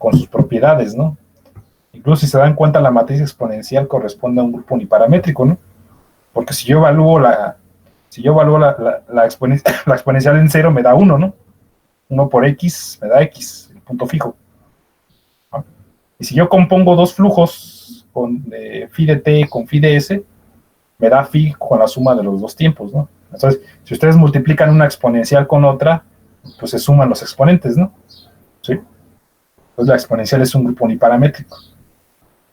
con sus propiedades, ¿no? Incluso si se dan cuenta, la matriz exponencial corresponde a un grupo uniparamétrico, ¿no? Porque si yo evalúo la exponencial en 0 me da 1, ¿no? 1 por x me da x, el punto fijo, ¿no? Y si yo compongo dos flujos con phi de t con phi de s, me da phi con la suma de los dos tiempos, ¿no? Entonces, si ustedes multiplican una exponencial con otra, pues se suman los exponentes, ¿no? ¿Sí? Entonces la exponencial es un grupo uniparamétrico.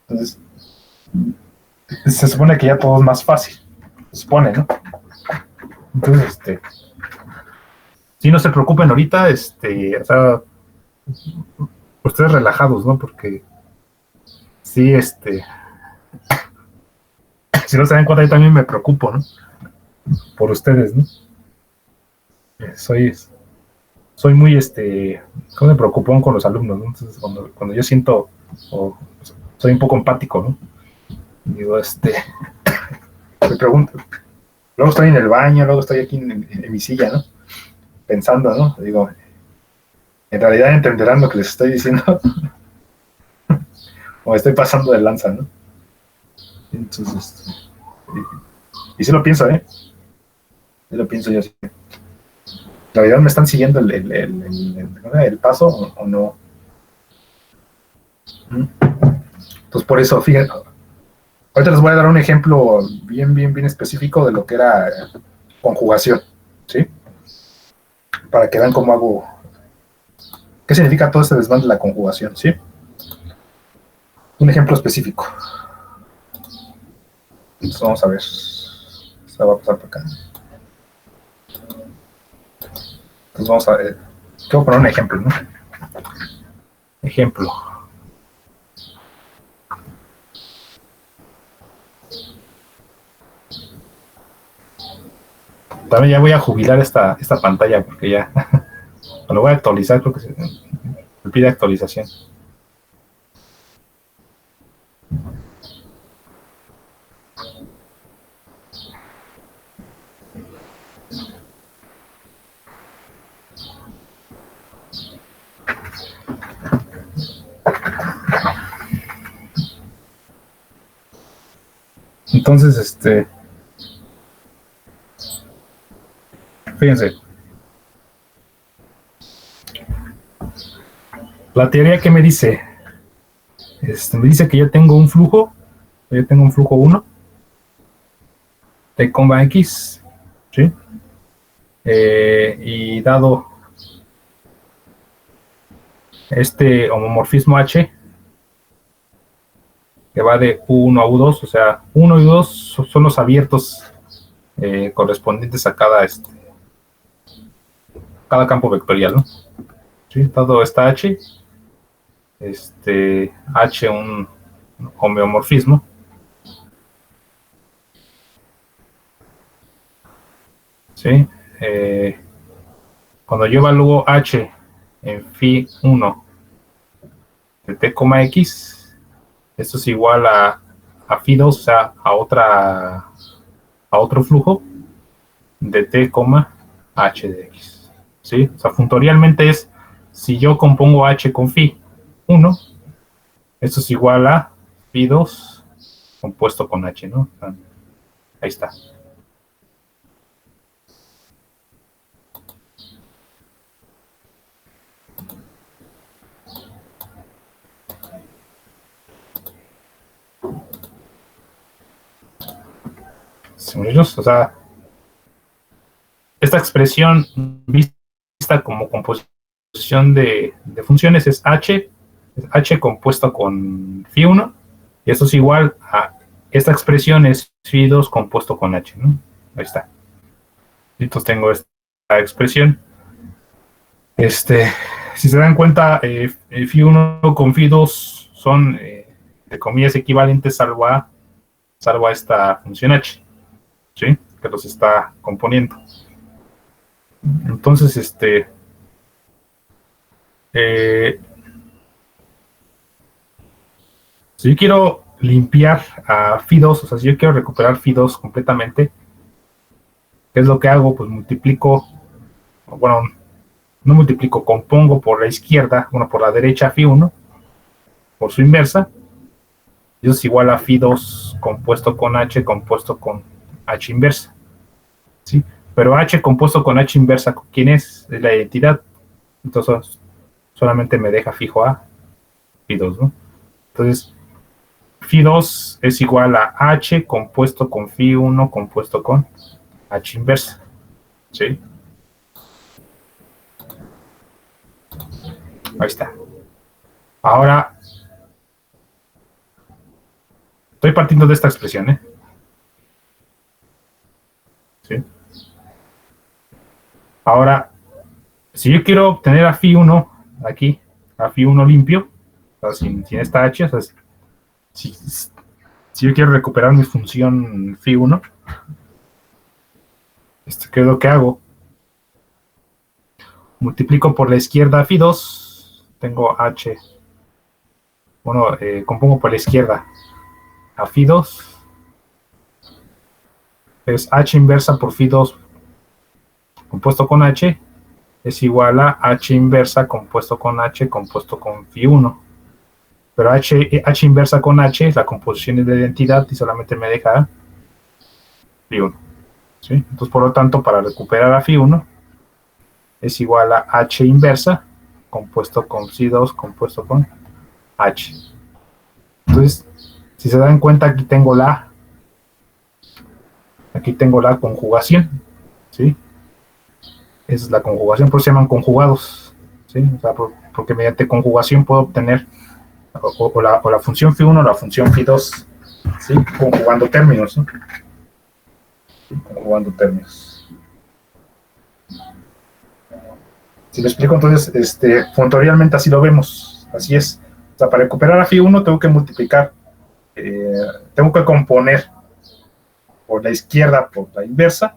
Entonces, se supone que ya todo es más fácil. Se supone, ¿no? Entonces, sí, no se preocupen ahorita, o sea, ustedes relajados, ¿no? Porque sí, si no se dan cuenta, yo también me preocupo, ¿no? Por ustedes, ¿no? Soy muy, ¿cómo me preocupón con los alumnos, ¿no? Entonces, cuando yo siento, soy un poco empático, ¿no? Digo, me pregunto, luego estoy en el baño, luego estoy aquí en mi silla, ¿no? Pensando, ¿no? Digo, en realidad entenderán lo que les estoy diciendo, o estoy pasando de lanza, ¿no? Entonces, y sí lo pienso, ¿eh? Sí lo pienso yo, sí. ¿En realidad me están siguiendo el paso o no? Entonces, por eso, fíjense, ahorita les voy a dar un ejemplo bien específico de lo que era conjugación, ¿sí? Para que vean cómo hago, qué significa todo este desván de la conjugación, ¿sí? Un ejemplo específico. Entonces vamos a ver. Se va a pasar por acá. Entonces vamos a ver. Quiero poner un ejemplo, ¿no? Ejemplo. También ya voy a jubilar esta pantalla porque ya lo voy a actualizar, creo que me pide actualización. Entonces, fíjense, la teoría que me dice, me dice que yo tengo un flujo 1, t, x, ¿sí? Y dado este homomorfismo H, que va de U1 a U2, o sea, 1 y 2 son los abiertos correspondientes a cada campo vectorial, ¿no? ¿Sí? Dado esta H, H un homeomorfismo, ¿sí? Cuando yo evalúo H en phi 1 de t, x, esto es igual a phi 2, o sea, a otro flujo de t, h de x, ¿sí? O sea, funtorialmente es, si yo compongo h con phi 1, esto es igual a phi 2 compuesto con h, ¿no? Ahí está. O sea, esta expresión vista como composición de funciones es h compuesto con phi 1, y esto es igual a esta expresión es phi 2 compuesto con h, ¿no? Ahí está. Entonces tengo esta expresión. Si se dan cuenta, phi 1 con phi 2 son, de comillas, equivalentes salvo a esta función h, ¿sí? Que los está componiendo. Entonces, si yo quiero limpiar a phi 2, o sea, si yo quiero recuperar phi 2 completamente, ¿qué es lo que hago? Pues multiplico, bueno, no multiplico, compongo por la izquierda, bueno, por la derecha phi 1, por su inversa, y eso es igual a phi2 compuesto con h compuesto con h inversa, ¿sí? Pero h compuesto con h inversa, ¿quién es? Es la identidad. Entonces solamente me deja fijo a phi2, ¿no? Entonces phi2 es igual a h compuesto con phi1 compuesto con h inversa, ¿sí? Ahí está. Ahora, estoy partiendo de esta expresión, ¿eh? ¿Sí? Ahora, si yo quiero obtener a phi1 aquí, a phi1 limpio, o sea, sin esta h, o sea, si, si yo quiero recuperar mi función phi1, ¿qué es lo que hago? Multiplico por la izquierda phi2, tengo h, bueno, compongo por la izquierda a phi2, es h inversa por phi2 compuesto con h, es igual a h inversa compuesto con h compuesto con phi1. Pero h inversa con h, la composición es de identidad y solamente me deja phi1. ¿Sí? Entonces, por lo tanto, para recuperar a phi1 es igual a h inversa compuesto con phi2 compuesto con h. Entonces, si se dan cuenta, aquí tengo la conjugación, ¿sí? Esa es la conjugación, por eso se llaman conjugados, ¿sí? O sea, porque mediante conjugación puedo obtener o la función phi1 o la función phi2, ¿sí? Conjugando términos, ¿sí? Conjugando términos. Si lo explico, entonces, puntualmente así lo vemos, así es. O sea, para recuperar a phi1 tengo que multiplicar, tengo que componer por la izquierda por la inversa,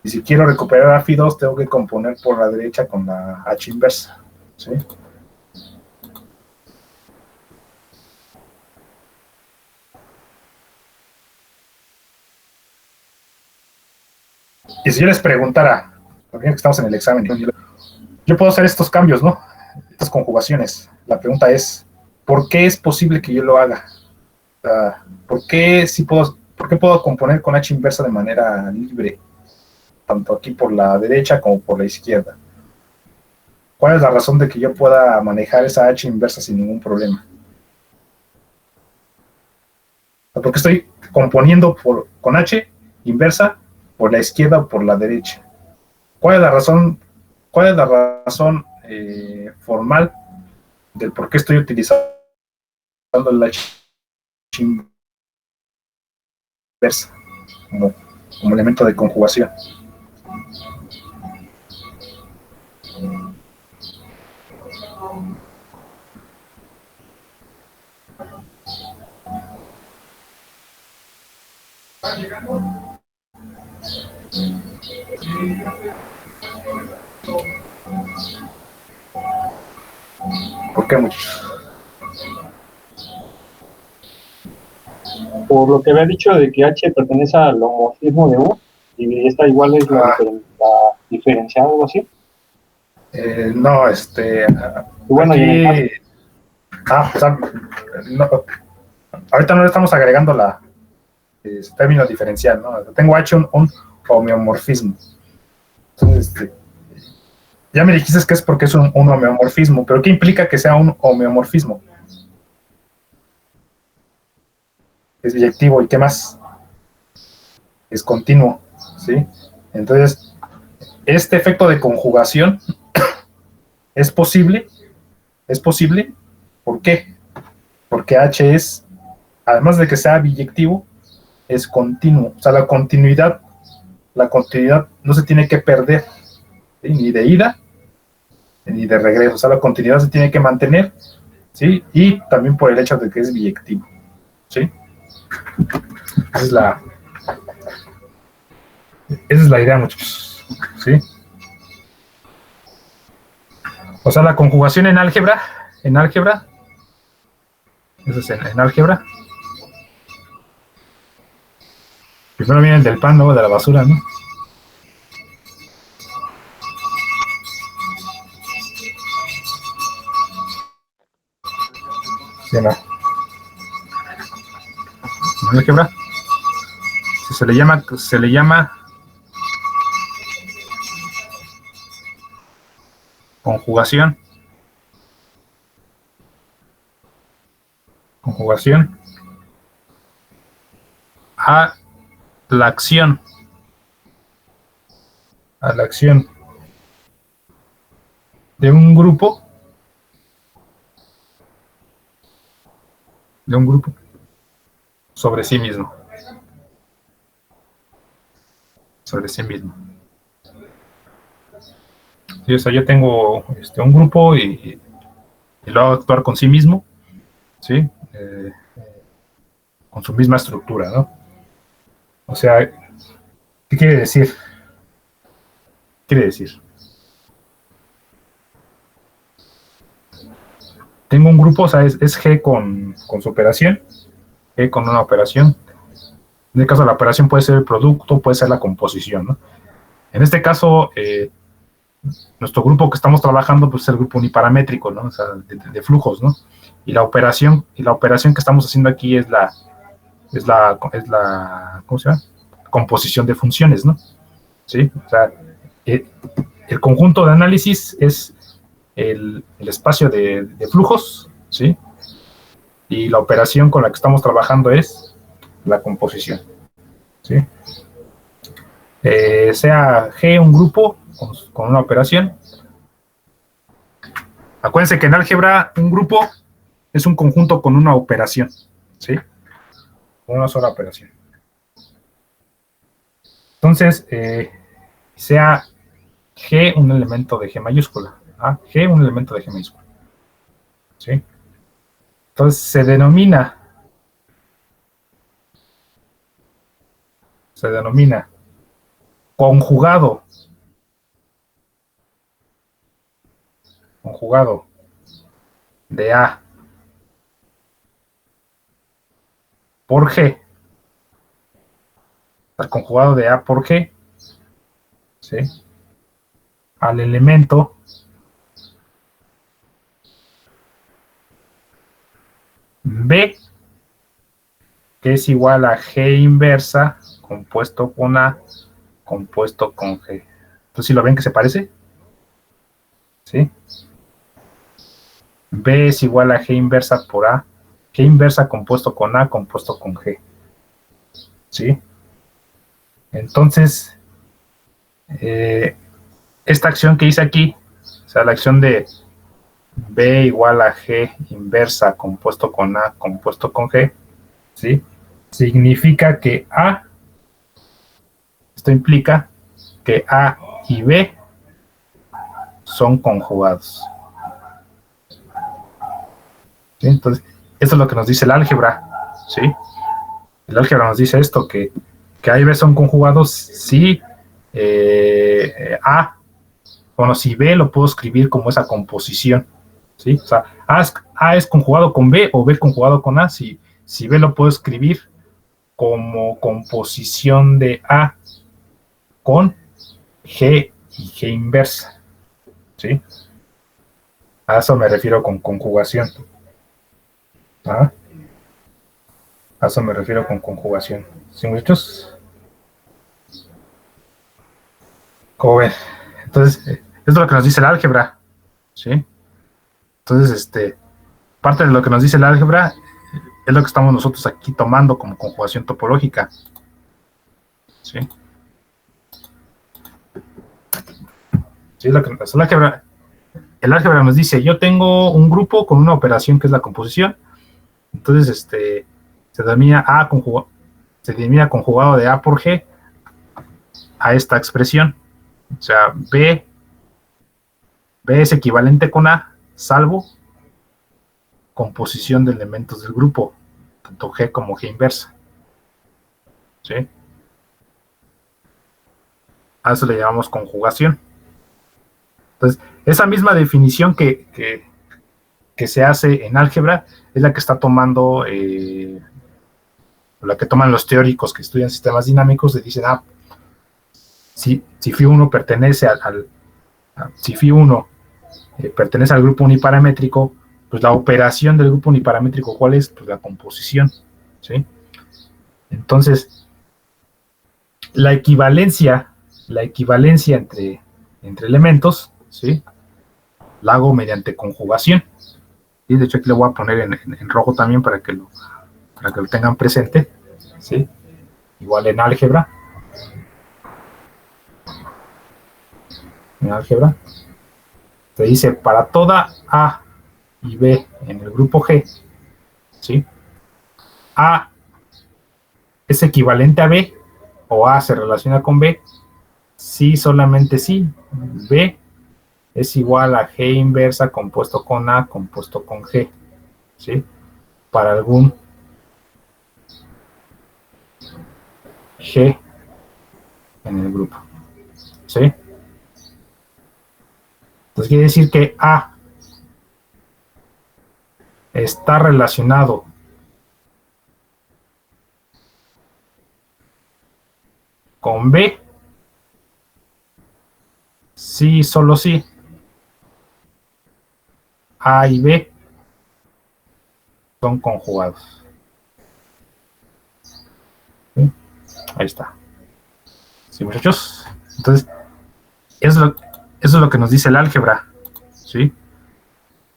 y si quiero recuperar a phi2 tengo que componer por la derecha con la h inversa, ¿sí? Y si yo les preguntara, porque estamos en el examen, yo puedo hacer estos cambios, ¿no? Estas conjugaciones. La pregunta es, ¿por qué es posible que yo lo haga? O sea, ¿por qué puedo componer con h inversa de manera libre? Tanto aquí por la derecha como por la izquierda. ¿Cuál es la razón de que yo pueda manejar esa h inversa sin ningún problema? Porque estoy componiendo con h inversa por la izquierda o por la derecha. ¿Cuál es la razón, formal del por qué estoy utilizando la h inversa como elemento de conjugación? ¿Por qué, muchachos? Por lo que había dicho de que H pertenece al homorfismo de U y esta igual es la diferencial o algo así. No, bueno, aquí, o sea, no, ahorita no le estamos agregando término diferencial, ¿no? Tengo H un homeomorfismo. Entonces, ya me dijiste que es porque es un homeomorfismo, pero ¿qué implica que sea un homeomorfismo? Es biyectivo, ¿y qué más? Es continuo, ¿sí? Entonces, este efecto de conjugación es posible, ¿por qué? Porque H es, además de que sea biyectivo, es continuo, o sea, la continuidad no se tiene que perder, ¿sí? Ni de ida ni de regreso, o sea, la continuidad se tiene que mantener, ¿sí? Y también por el hecho de que es biyectivo, ¿sí? Esa es la idea, muchachos, ¿sí? O sea, la conjugación en álgebra, eso es en álgebra. Primero viene el del pan, luego de la basura, ¿no? En álgebra se le llama conjugación a la acción de un grupo sobre sí mismo. Sí, o sea, yo tengo un grupo y lo hago actuar con sí mismo, ¿sí? Con su misma estructura, ¿no? O sea, ¿qué quiere decir? Tengo un grupo, o sea, es G con su operación, G con una operación. En este caso, la operación puede ser el producto, puede ser la composición, ¿no? En este caso, nuestro grupo que estamos trabajando pues, es el grupo uniparamétrico, ¿no? O sea, de flujos, ¿no? Y la operación que estamos haciendo aquí es la ¿cómo se llama? Composición de funciones, ¿no? ¿Sí? O sea, el conjunto de análisis es el espacio de flujos, ¿sí? Y la operación con la que estamos trabajando es la composición, ¿sí? Sea G un grupo con una operación. Acuérdense que en álgebra un grupo es un conjunto con una operación, ¿sí? Con una sola operación. Entonces, sea G un elemento de G mayúscula, ¿ah? G un elemento de G mayúscula, ¿sí? Entonces se denomina conjugado de A por G, el conjugado de A por G, ¿sí? Al elemento B, que es igual a G inversa compuesto con A compuesto con G. Entonces, ¿sí lo ven que se parece? ¿Sí? B es igual a G inversa por A, G inversa compuesto con A compuesto con G. ¿Sí? Entonces, esta acción que hice aquí, o sea, la acción de B igual a G inversa compuesto con A compuesto con G, ¿sí? Significa que esto implica que A y B son conjugados. ¿Sí? Entonces, esto es lo que nos dice el álgebra, ¿sí? El álgebra nos dice esto, que A y B son conjugados si si B lo puedo escribir como esa composición, ¿sí? O sea, A es conjugado con B o B conjugado con A, si B lo puedo escribir como composición de A con G y G inversa, ¿sí? A eso me refiero con conjugación. ¿Ah? A eso me refiero con conjugación. ¿Sí, muchachos? ¿Cómo ven? Entonces, esto es lo que nos dice el álgebra, ¿sí? Entonces, parte de lo que nos dice el álgebra es lo que estamos nosotros aquí tomando como conjugación topológica, ¿sí? Sí, el álgebra nos dice, yo tengo un grupo con una operación que es la composición, entonces se denomina conjugado de A por G a esta expresión, o sea, B es equivalente con A, salvo composición de elementos del grupo, tanto G como G inversa, ¿sí? A eso le llamamos conjugación. Entonces, esa misma definición que se hace en álgebra es la que está tomando, la que toman los teóricos que estudian sistemas dinámicos y dicen, si Φ1 pertenece si Φ1 pertenece al grupo uniparamétrico, pues la operación del grupo uniparamétrico, ¿cuál es? Pues la composición, ¿sí? Entonces, la equivalencia entre elementos, ¿sí? La hago mediante conjugación. Y de hecho aquí lo voy a poner en rojo también para que lo tengan presente, ¿sí? Igual en álgebra. Te dice para toda A y B en el grupo G, ¿sí? A es equivalente a B, o A se relaciona con B, sí, solamente sí. B es igual a G inversa compuesto con A compuesto con G, ¿sí? Para algún G en el grupo, ¿sí? Entonces quiere decir que A está relacionado con B, sí, solo sí. A y B son conjugados. ¿Sí? Ahí está. ¿Sí, muchachos? Entonces, eso es lo que nos dice el álgebra, ¿sí?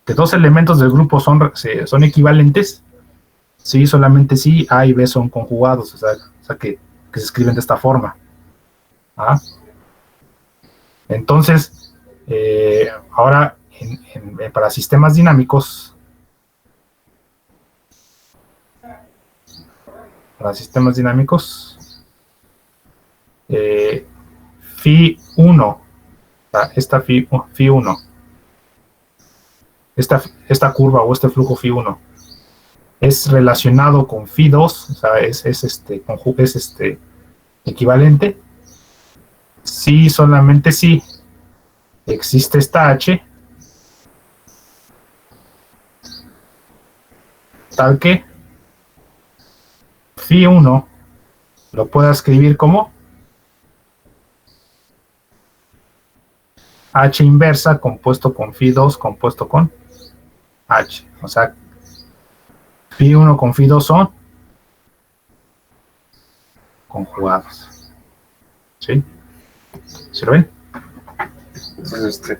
Que dos elementos del grupo son equivalentes, sí, solamente sí, A y B son conjugados, o sea que se escriben de esta forma. ¿Ah? Entonces, ahora para sistemas dinámicos, phi 1, esta phi 1, esta curva o este flujo phi 1 es relacionado con phi 2, o sea, es equivalente. Sí, solamente sí existe esta h, tal que phi 1 lo puedo escribir como h inversa compuesto con phi 2 compuesto con h. O sea, phi 1 con phi 2 son conjugados. ¿Sí? ¿Se lo ven? Entonces,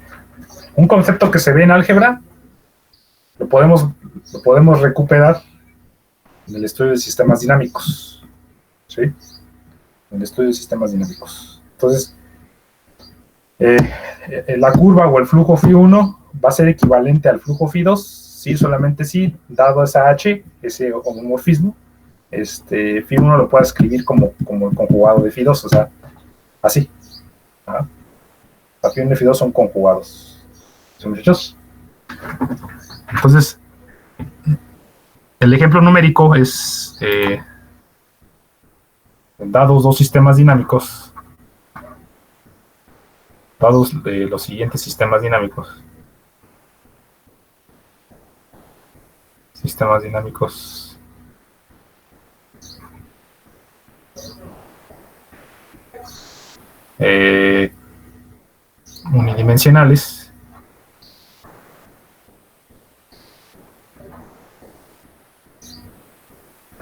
un concepto que se ve en álgebra lo podemos recuperar en el estudio de sistemas dinámicos. ¿Sí? En el estudio de sistemas dinámicos. Entonces, la curva o el flujo phi 1 va a ser equivalente al flujo phi 2, sí, solamente sí, dado esa h, ese homomorfismo. Phi 1 lo puedo escribir como el conjugado de phi 2, o sea, así. Ajá. La phi 1 y phi 2 son conjugados. ¿Sí, muchachos? Entonces, el ejemplo numérico es dados dos sistemas dinámicos, dados los siguientes sistemas dinámicos. Sistemas dinámicos unidimensionales.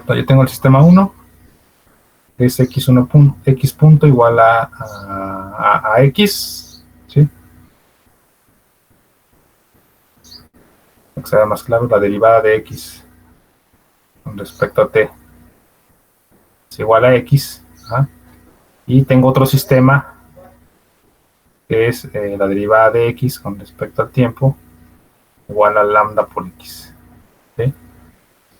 Yo tengo el sistema 1, que es x1 x punto igual a x, ¿sí? Para que sea más claro, la derivada de x con respecto a t es igual a x. ¿Ah? Y tengo otro sistema que es la derivada de x con respecto al tiempo igual a lambda por x, ¿sí?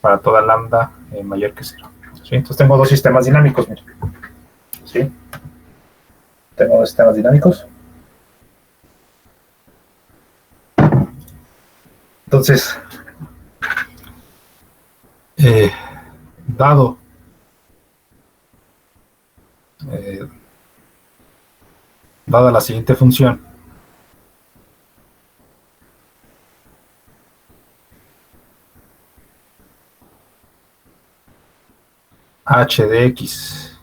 Para toda lambda mayor que 0. ¿Sí? Entonces tengo dos sistemas dinámicos. Mira. ¿Sí? Tengo dos sistemas dinámicos. Entonces, dado dada la siguiente función, h de x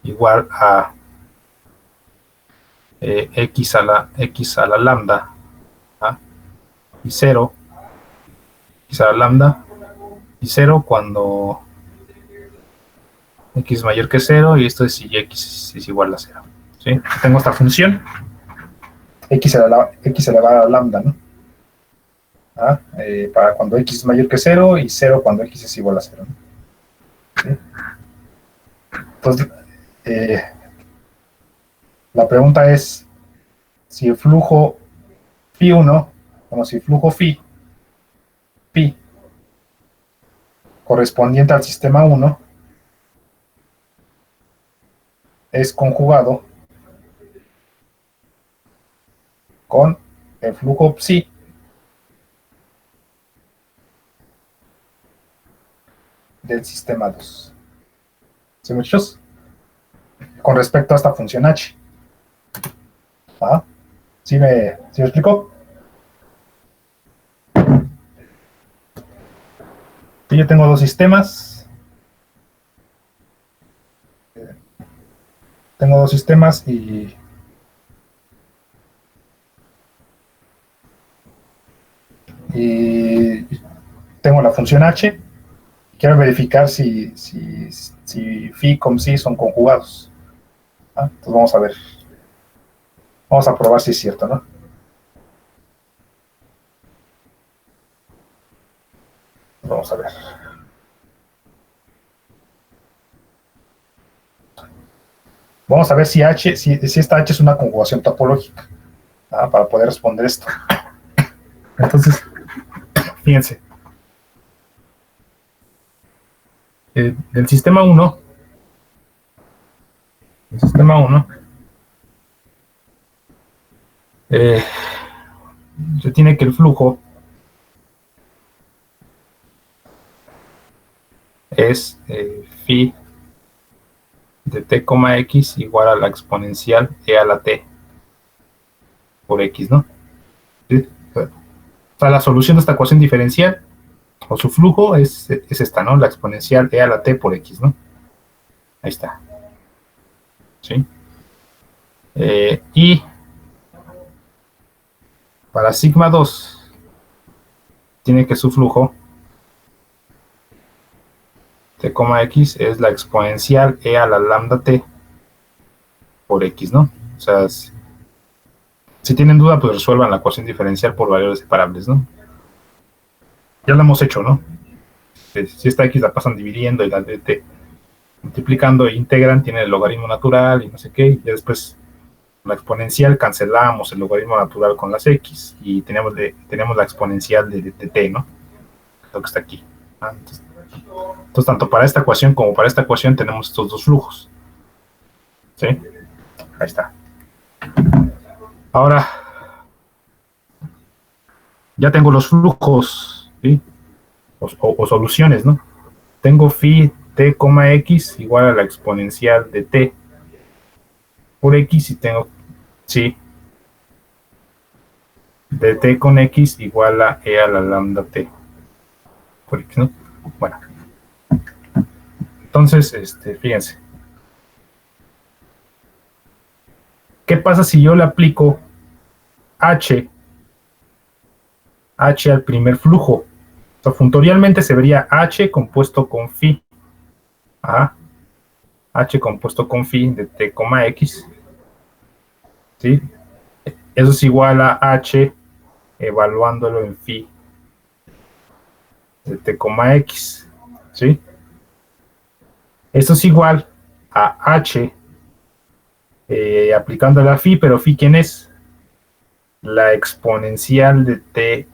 igual a x a la lambda, ¿ah? Y 0, x a la lambda y 0 cuando x es mayor que 0, y esto es si x es igual a 0. ¿Sí? Tengo esta función x elevado a lambda, ¿no? Para cuando x es mayor que 0 y 0 cuando x es igual a 0, ¿no? ¿Sí? Entonces, la pregunta es si el flujo φ1, como si el flujo φ correspondiente al sistema 1 es conjugado con el flujo psi del sistema 2. ¿Sí, muchachos? Con respecto a esta función h. ¿Sí me explico? Sí, yo tengo dos sistemas. Tengo dos sistemas y tengo la función h. Quiero verificar si phi con psi son conjugados. Entonces vamos a ver. Vamos a probar si es cierto, ¿no? Vamos a ver. Vamos a ver si esta h es una conjugación topológica, para poder responder esto. Entonces, fíjense. Del sistema 1, se tiene que el flujo es phi de t, x igual a la exponencial e a la t por x, ¿no? ¿Sí? O sea, la solución de esta ecuación diferencial o su flujo es esta, ¿no? La exponencial e a la t por x, ¿no? Ahí está. ¿Sí? Y para sigma 2 tiene que su flujo t, x es la exponencial e a la lambda t por x, ¿no? O sea, si tienen duda, pues resuelvan la ecuación diferencial por variables separables, ¿no? Ya lo hemos hecho, ¿no? Si esta x la pasan dividiendo y la de t multiplicando e integran, tiene el logaritmo natural y no sé qué, y ya después la exponencial cancelamos el logaritmo natural con las x y tenemos la exponencial de t, ¿no? Lo que está aquí. Entonces, tanto para esta ecuación como para esta ecuación tenemos estos dos flujos. ¿Sí? Ahí está. Ahora, ya tengo los flujos, ¿sí? O soluciones, ¿no? Tengo phi t, x igual a la exponencial de t por x y tengo, sí, de t con x igual a e a la lambda t por x, ¿no? Bueno. Entonces, fíjense. ¿Qué pasa si yo le aplico h al primer flujo? O sea, funtorialmente se vería h compuesto con phi. H compuesto con phi de t, x. ¿Sí? Eso es igual a h evaluándolo en phi de t, x. ¿Sí? Esto es igual a h aplicándole a phi, pero phi, ¿quién es? La exponencial de t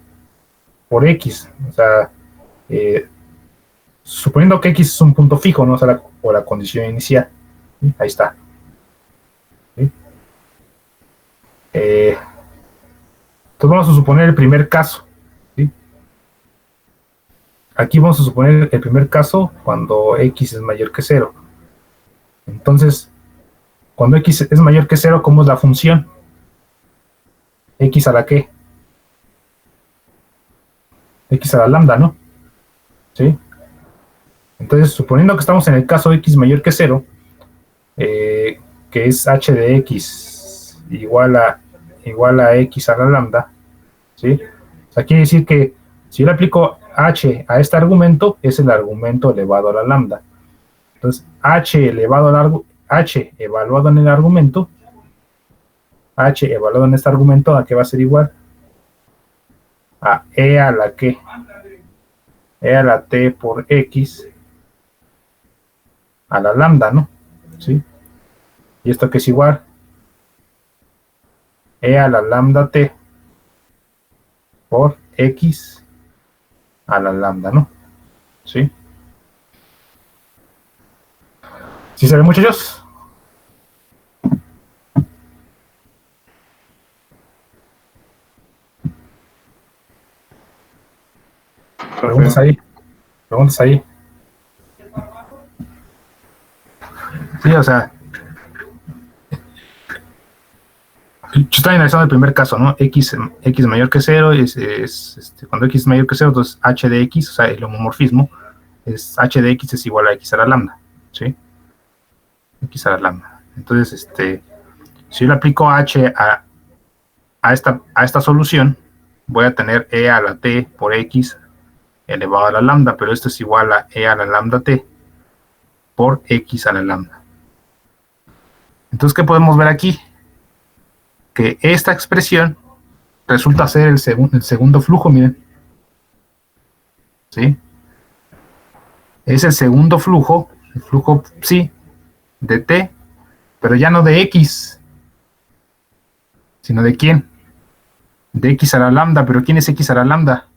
por x. O sea, suponiendo que x es un punto fijo, ¿no? O sea, la condición inicial. ¿Sí? Ahí está. ¿Sí? Entonces vamos a suponer el primer caso. ¿Sí? Aquí vamos a suponer el primer caso cuando x es mayor que 0. Entonces, cuando x es mayor que 0, ¿cómo es la función? ¿X a la qué? X a la lambda, ¿no? ¿Sí? Entonces, suponiendo que estamos en el caso x mayor que 0, que es h de x igual a x a la lambda, ¿sí? O sea, quiere decir que Si yo le aplico h a este argumento, es el argumento elevado a la lambda. Entonces, h evaluado en el argumento, h evaluado en este argumento, ¿a qué va a ser igual? A e a la que, e a la t por x a la lambda, ¿no? ¿Sí? ¿Y esto qué es igual? E a la lambda t por x a la lambda, ¿no? ¿Sí? ¿Sí se ven, muchachos? Preguntas ahí. Preguntas ahí. Sí, o sea, yo estoy analizando el primer caso, ¿no? X mayor que 0, cuando X es mayor que 0, entonces H de X, o sea, el homomorfismo, es H de X es igual a X a la lambda, ¿sí? X a la lambda. Entonces, si yo le aplico H a esta solución, voy a tener E a la T por X elevado a la lambda, pero esto es igual a E a la lambda T por X a la lambda. Entonces, ¿qué podemos ver aquí? Que esta expresión resulta ser el segundo flujo, miren. ¿Sí? Es el segundo flujo, el flujo psi de t, pero ya no de x, sino de quién, de x a la lambda. Pero ¿quién es x a la lambda?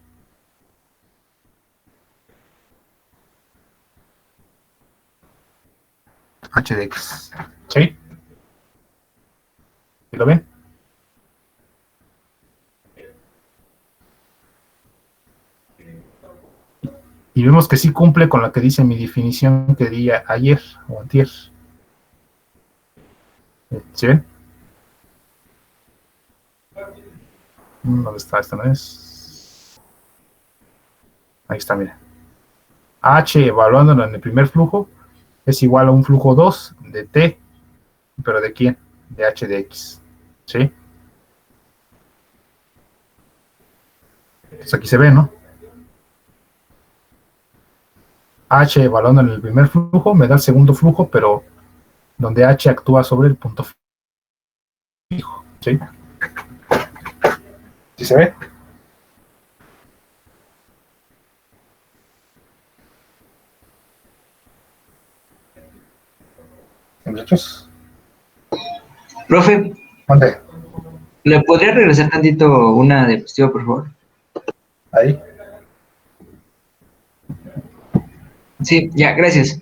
H de x. ¿Sí? ¿Lo ven? Y vemos que sí cumple con la que dice mi definición que di ayer o antier. ¿Sí ven? ¿Dónde está? Esta no es. Ahí está, mira. H evaluándolo en el primer flujo es igual a un flujo 2 de t, pero ¿de quién? De h de x. ¿Sí? Entonces aquí se ve, ¿no? H evaluando en el primer flujo me da el segundo flujo, pero donde H actúa sobre el punto fijo. ¿Sí? ¿Sí se ve? Muchachos. Profe, ¿Dónde? ¿le podría regresar tantito una diapositiva, por favor? Ahí. Sí, ya, gracias.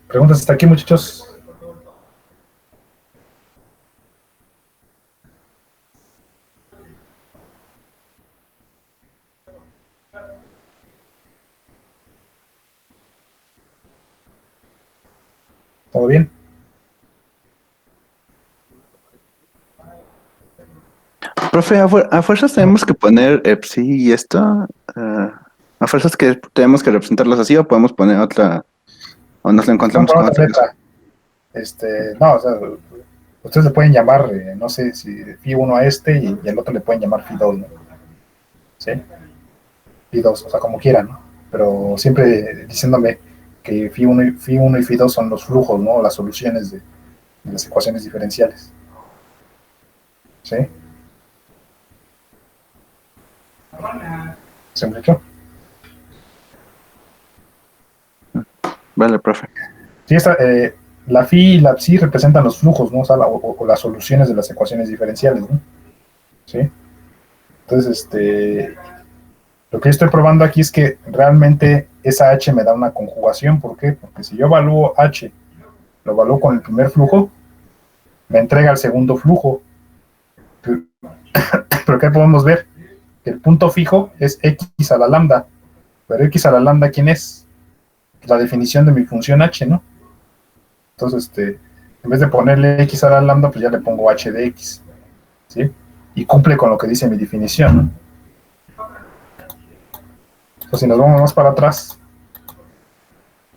Preguntas hasta aquí, muchachos. ¿Todo bien? Profe, a fuerzas tenemos que poner psi y esto. A fuerzas que tenemos que representarlas así o podemos poner otra. O nos lo encontramos con otra cosa. No, o sea, ustedes le pueden llamar, no sé, si Phi 1 a y el otro le pueden llamar Phi 2, ¿no? ¿Sí? Phi 2, o sea, como quieran, ¿no? Pero siempre diciéndome que Phi 1 y Phi 2 son los flujos, ¿no? Las soluciones de las ecuaciones diferenciales. ¿Sí? ¿Se me explicó? Vale, profe. Sí, la phi y la psi representan los flujos, ¿no? O sea, o las soluciones de las ecuaciones diferenciales, ¿no? ¿Sí? Entonces, lo que estoy probando aquí es que realmente esa h me da una conjugación. ¿Por qué? Porque si yo evalúo h, lo evalúo con el primer flujo, me entrega el segundo flujo. Pero acá podemos ver que el punto fijo es x a la lambda. Pero x a la lambda, ¿quién es? La definición de mi función h, ¿no? Entonces, en vez de ponerle x a la lambda, pues ya le pongo h de x. ¿sí? Y cumple con lo que dice mi definición, ¿no? Entonces, si nos vamos más para atrás,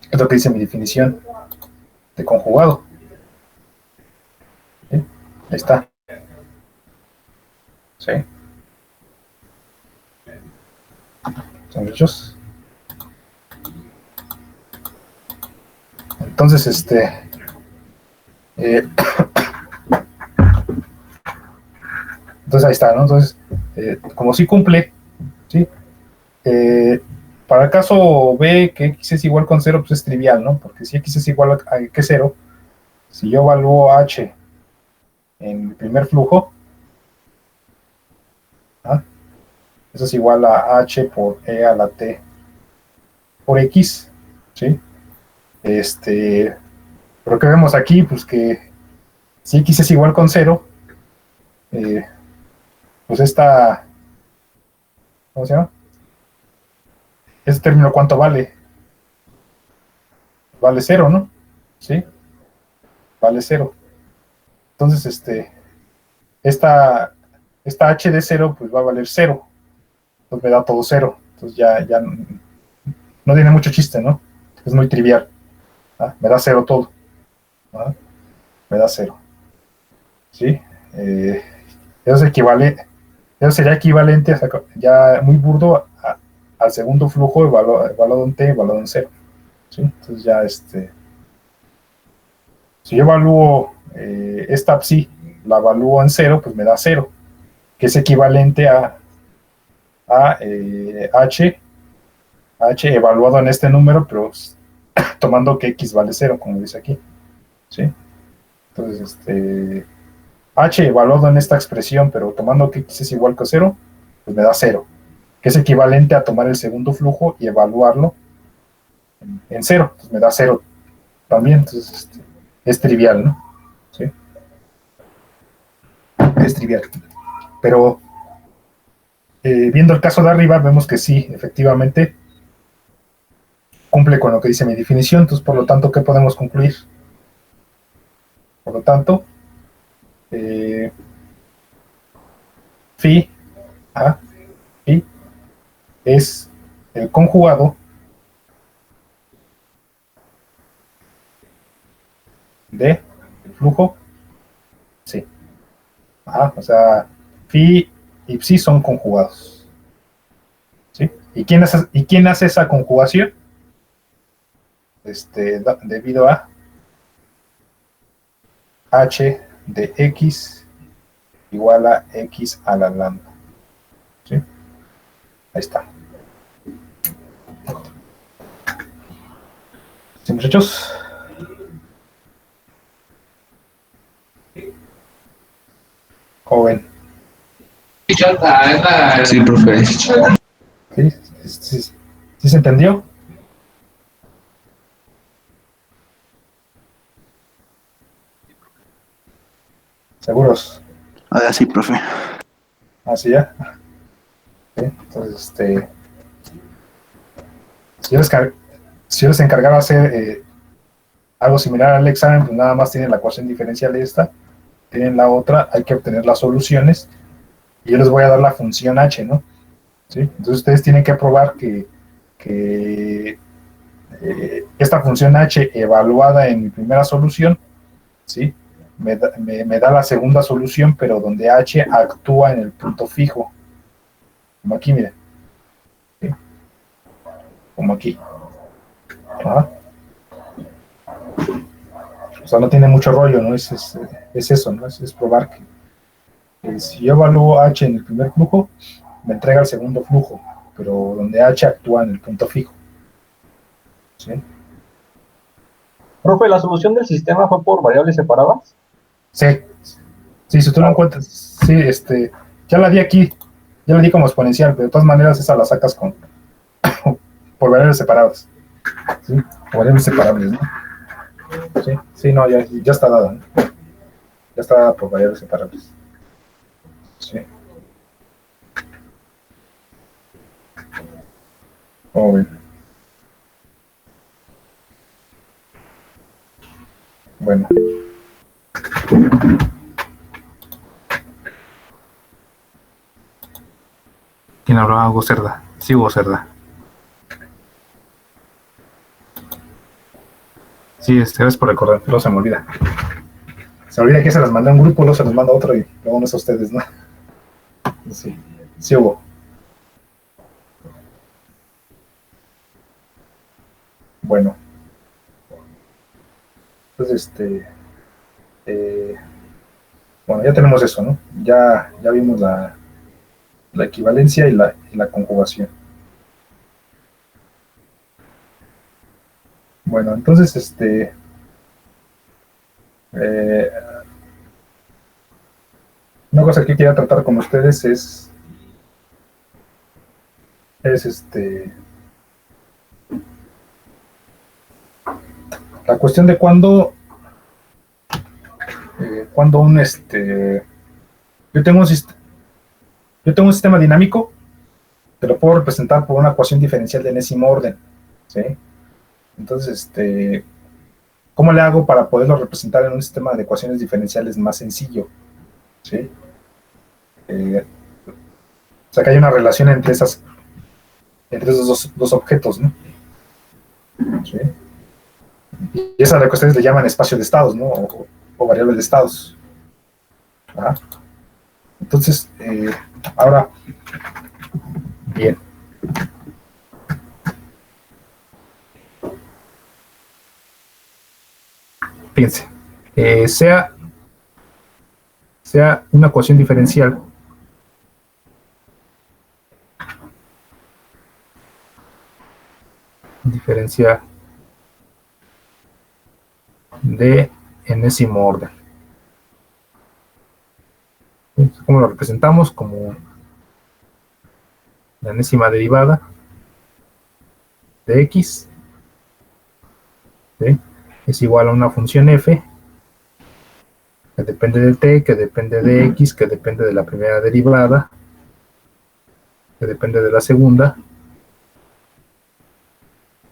es lo que dice mi definición de conjugado. ¿Sí? Ahí está. ¿Sí? ¿Son hechos? Entonces, eh, entonces ahí está, ¿no? Entonces, como sí cumple, ¿sí? Para el caso B, que x es igual con 0, pues es trivial, ¿no? Porque si x es igual a que 0, si yo evalúo h en el primer flujo, ¿ah? Eso es igual a h por e a la t por x, ¿sí? Pero que vemos aquí, pues que si x es igual con 0, pues esta, ¿cómo se llama? Este término, ¿cuánto vale? Vale 0, ¿no? ¿Sí? Vale 0. Entonces, esta, esta h de 0, pues va a valer 0. Entonces me da todo 0. Entonces ya no tiene mucho chiste, ¿no? Es muy trivial. ¿Ah? Me da 0 todo. ¿Ah? Me da 0. ¿Sí? Eso, eso sería equivalente, ya muy burdo, al segundo flujo evaluado en t, evaluado en 0. ¿Sí? Entonces ya si yo evalúo esta psi, la evalúo en 0, pues me da 0, que es equivalente a h evaluado en este número, pero tomando que x vale 0, como dice aquí. ¿Sí? Entonces, h evaluado en esta expresión, pero tomando que x es igual que 0, pues me da 0, que es equivalente a tomar el segundo flujo y evaluarlo en 0, pues me da 0 también. Entonces, es trivial, ¿no? ¿Sí? Es trivial. Pero viendo el caso de arriba, vemos que sí, efectivamente, cumple con lo que dice mi definición. Entonces, por lo tanto, ¿qué podemos concluir? Por lo tanto, phi, phi es el conjugado de el flujo, sí. O sea, phi y psi son conjugados. ¿Sí? ¿Y quién hace esa conjugación? Debido a h de x igual a x a la lambda. ¿Sí? Ahí está. ¿Sí, muchachos? Joven. Sí, profe. ¿Sí? ¿Sí se entendió? ¿Seguros? Ahora sí, profe. Así ya. ¿Sí? Entonces, si yo les encargaba hacer algo similar al examen, pues nada más tienen la ecuación diferencial de esta, tienen la otra, hay que obtener las soluciones, y yo les voy a dar la función h, ¿no? ¿Sí? Entonces ustedes tienen que probar que esta función h evaluada en mi primera solución, ¿sí? Me da la segunda solución, pero donde h actúa en el punto fijo. Como aquí, miren. ¿Sí? Como aquí. ¿Ah? O sea, no tiene mucho rollo, ¿no? Es eso, ¿no? Es probar que si yo evalúo h en el primer flujo, me entrega el segundo flujo, pero donde h actúa en el punto fijo. ¿Sí? Profe, ¿la solución del sistema fue por variables separadas? Sí, sí, si tú lo encuentras, sí, ya la di aquí, ya la di como exponencial, pero de todas maneras esa la sacas por variables separadas. ¿Sí? Por variables separables, ¿no? Sí, sí, no, ya está dada, ¿no? Ya está dada por variables separables. Sí. Oh, bien. Bueno. ¿Quién hablaba? Hugo Cerda. Sí, Hugo Cerda. Sí, gracias por recordar, luego se me olvida. Se me olvida que se las mandé a un grupo, luego se las manda a otro y luego no es a ustedes, ¿no? Sí, sí, Hugo. Bueno, entonces, bueno, ya tenemos eso, ¿no? Ya vimos la equivalencia y la conjugación. Bueno, entonces, eh, una cosa que quería tratar con ustedes es la cuestión de cuando yo tengo yo tengo un sistema dinámico que lo puedo representar por una ecuación diferencial de enésimo orden, ¿sí? Entonces, ¿cómo le hago para poderlo representar en un sistema de ecuaciones diferenciales más sencillo? ¿Sí? O sea, que hay una relación entre esos dos objetos, ¿no? ¿Sí? Y esa es la que ustedes le llaman espacio de estados, ¿no? O variable de estados. ¿Ah? Entonces, ahora, bien. Fíjense, sea una ecuación diferencial de enésimo orden. ¿Cómo lo representamos? Como la enésima derivada de x, ¿sí? Es igual a una función f que depende de t, que depende de x, que depende de la primera derivada, que depende de la segunda,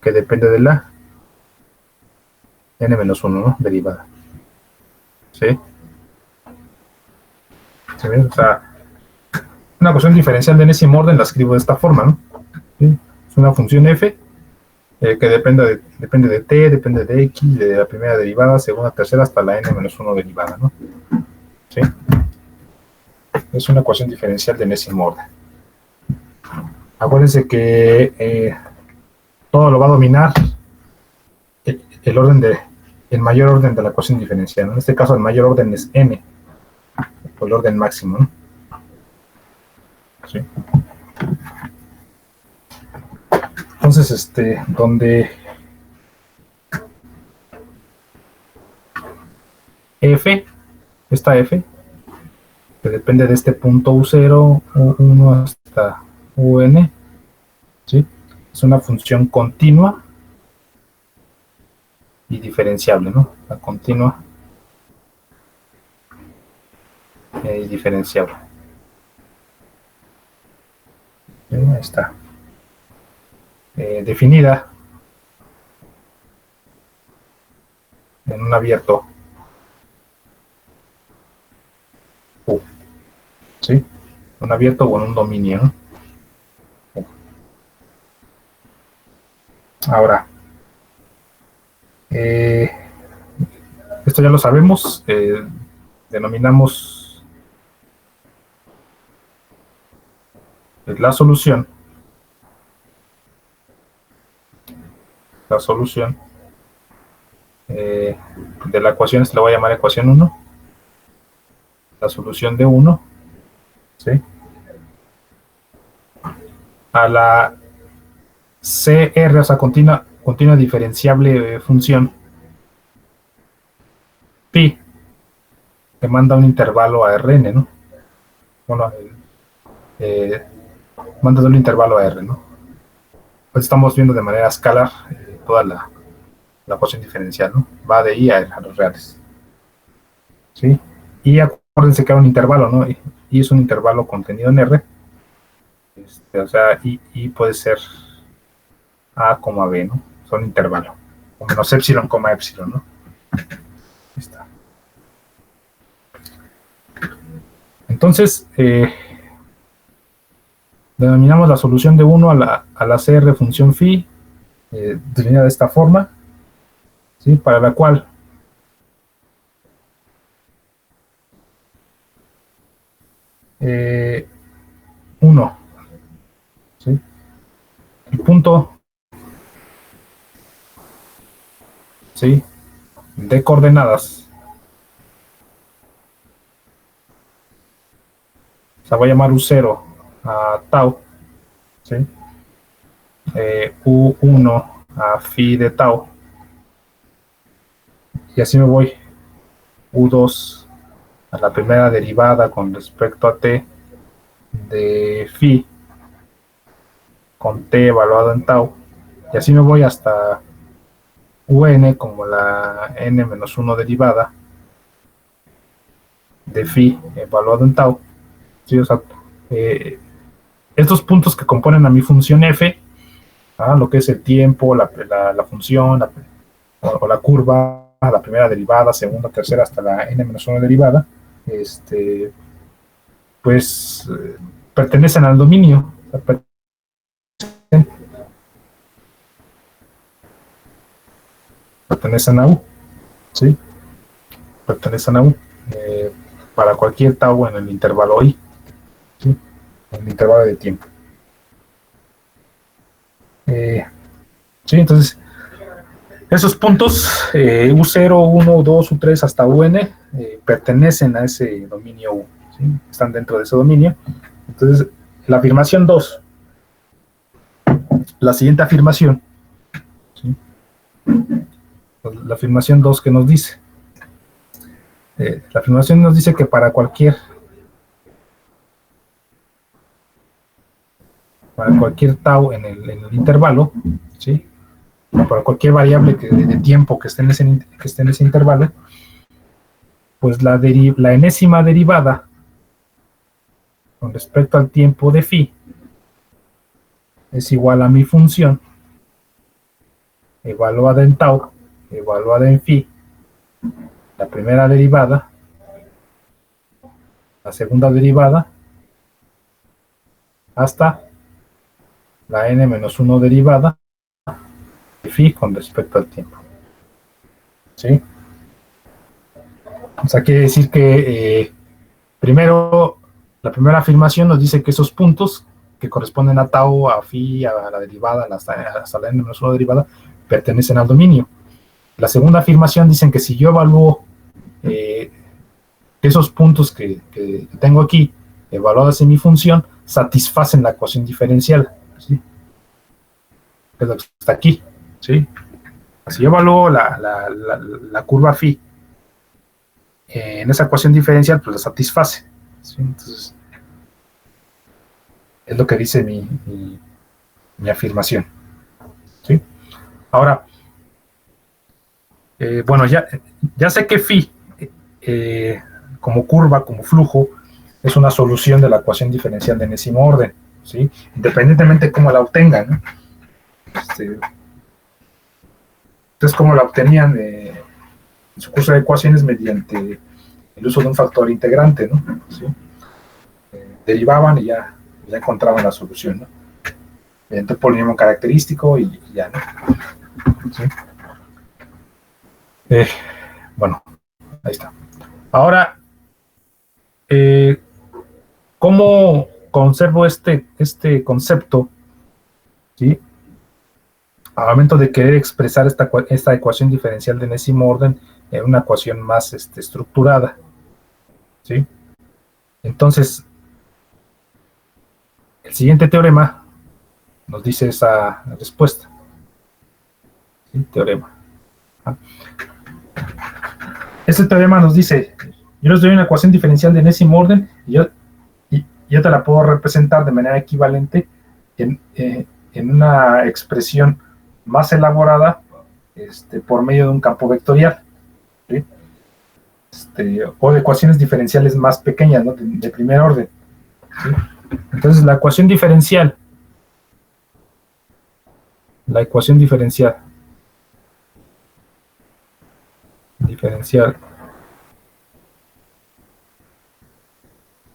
que depende de la n-1, ¿no? Derivada. ¿Sí? ¿Sí? O sea, una ecuación diferencial de enésimo orden la escribo de esta forma, ¿no? ¿Sí? Es una función f que depende de t, depende de x, de la primera derivada, segunda, tercera, hasta la n-1 derivada, ¿no? ¿Sí? Es una ecuación diferencial de enésimo orden. Acuérdense que todo lo va a dominar el mayor orden de la ecuación diferencial, ¿no? En este caso el mayor orden es n, o el orden máximo, ¿no? ¿Sí? Entonces, donde f, esta f, que depende de este punto u0, u1 hasta un, ¿sí? Es una función continua y diferenciable, ¿no? La continua y diferenciable. Ahí está. Definida en un abierto U, ¿sí? Un abierto o en un dominio, ¿no? Ahora, esto ya lo sabemos, denominamos la solución de la ecuación, se la voy a llamar ecuación 1, la solución de 1, ¿sí? A la CR, o sea, continua diferenciable función pi, que manda un intervalo a Rn, ¿no? Bueno, manda un intervalo a R, ¿no? Pues estamos viendo de manera escalar toda la ecuación diferencial, ¿no? Va de i a los reales, ¿sí? Y acuérdense que era un intervalo, ¿no? Y es un intervalo contenido en R, o sea, y puede ser A, B, ¿no? Son intervalo, o menos epsilon, epsilon, ¿no? Ahí está. Entonces, Denominamos la solución de 1 a la CR función phi, definida de esta forma, ¿sí? Para la cual eh, 1, ¿sí? El punto, ¿sí?, de coordenadas, o sea, voy a llamar U0 a tau, ¿sí? U1 a phi de tau, y así me voy. U2 a la primera derivada con respecto a t de phi con t evaluado en tau, y así me voy hasta un como la n-1 derivada de phi evaluado en tau, ¿sí? O sea, estos puntos que componen a mi función f, lo que es el tiempo, la función, o la curva, la primera derivada, segunda, tercera, hasta la n-1 derivada, pues pertenecen al dominio, o sea, pertenecen a U, ¿sí? Pertenecen a U, para cualquier tau en el intervalo I, ¿sí? En el intervalo de tiempo. Sí, entonces, esos puntos, U0, 1, U2, U3 hasta UN, pertenecen a ese dominio U, ¿sí? Están dentro de ese dominio. Entonces, la afirmación 2, la siguiente afirmación, ¿sí? La afirmación 2 que nos dice, la afirmación nos dice que para cualquier tau en el intervalo, ¿sí? Para cualquier variable de tiempo que esté en ese intervalo, pues la enésima derivada con respecto al tiempo de phi es igual a mi función evaluada en tau, evaluada en phi, la primera derivada, la segunda derivada, hasta la n-1 derivada de phi con respecto al tiempo, ¿sí? O sea, quiere decir que primero, la primera afirmación nos dice que esos puntos que corresponden a tau, a phi, a la derivada, hasta la n-1 derivada, pertenecen al dominio. La segunda afirmación dicen que si yo evalúo esos puntos que tengo aquí, evaluados en mi función, satisfacen la ecuación diferencial, ¿sí? Es lo que está aquí, ¿sí? Si yo evalúo la curva phi en esa ecuación diferencial, pues la satisface, ¿sí? Entonces, es lo que dice mi afirmación, ¿sí? Ahora, bueno, ya sé que phi, como curva, como flujo, es una solución de la ecuación diferencial de enésimo orden, ¿sí? Independientemente de cómo la obtengan, ¿no? Entonces, ¿cómo la obtenían en su curso de ecuaciones? Mediante el uso de un factor integrante, ¿no? ¿Sí? Derivaban y ya encontraban la solución, ¿no? Mediante el polinomio característico y ya, ¿no? ¿Sí? Bueno, ahí está. Ahora, ¿cómo conservo este concepto, ¿sí?, al momento de querer expresar esta ecuación diferencial de enésimo orden en una ecuación más estructurada, ¿sí? Entonces, el siguiente teorema nos dice esa respuesta, ¿sí? Teorema. Este teorema nos dice, yo les doy una ecuación diferencial de enésimo orden y yo te la puedo representar de manera equivalente en una expresión más elaborada por medio de un campo vectorial, ¿sí? O de ecuaciones diferenciales más pequeñas, ¿no? de primer orden, ¿sí? Entonces la ecuación diferencial,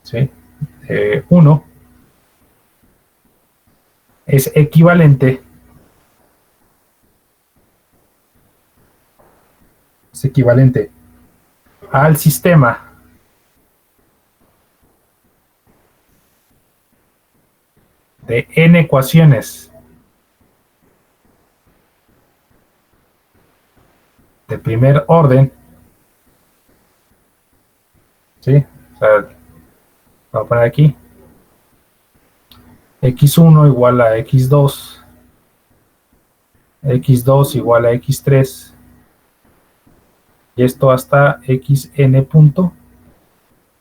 ¿sí? 1 es equivalente al sistema de n ecuaciones de primer orden, ¿sí? O sea, voy a poner aquí x1 igual a x2, x2 igual a x3, y esto hasta xn punto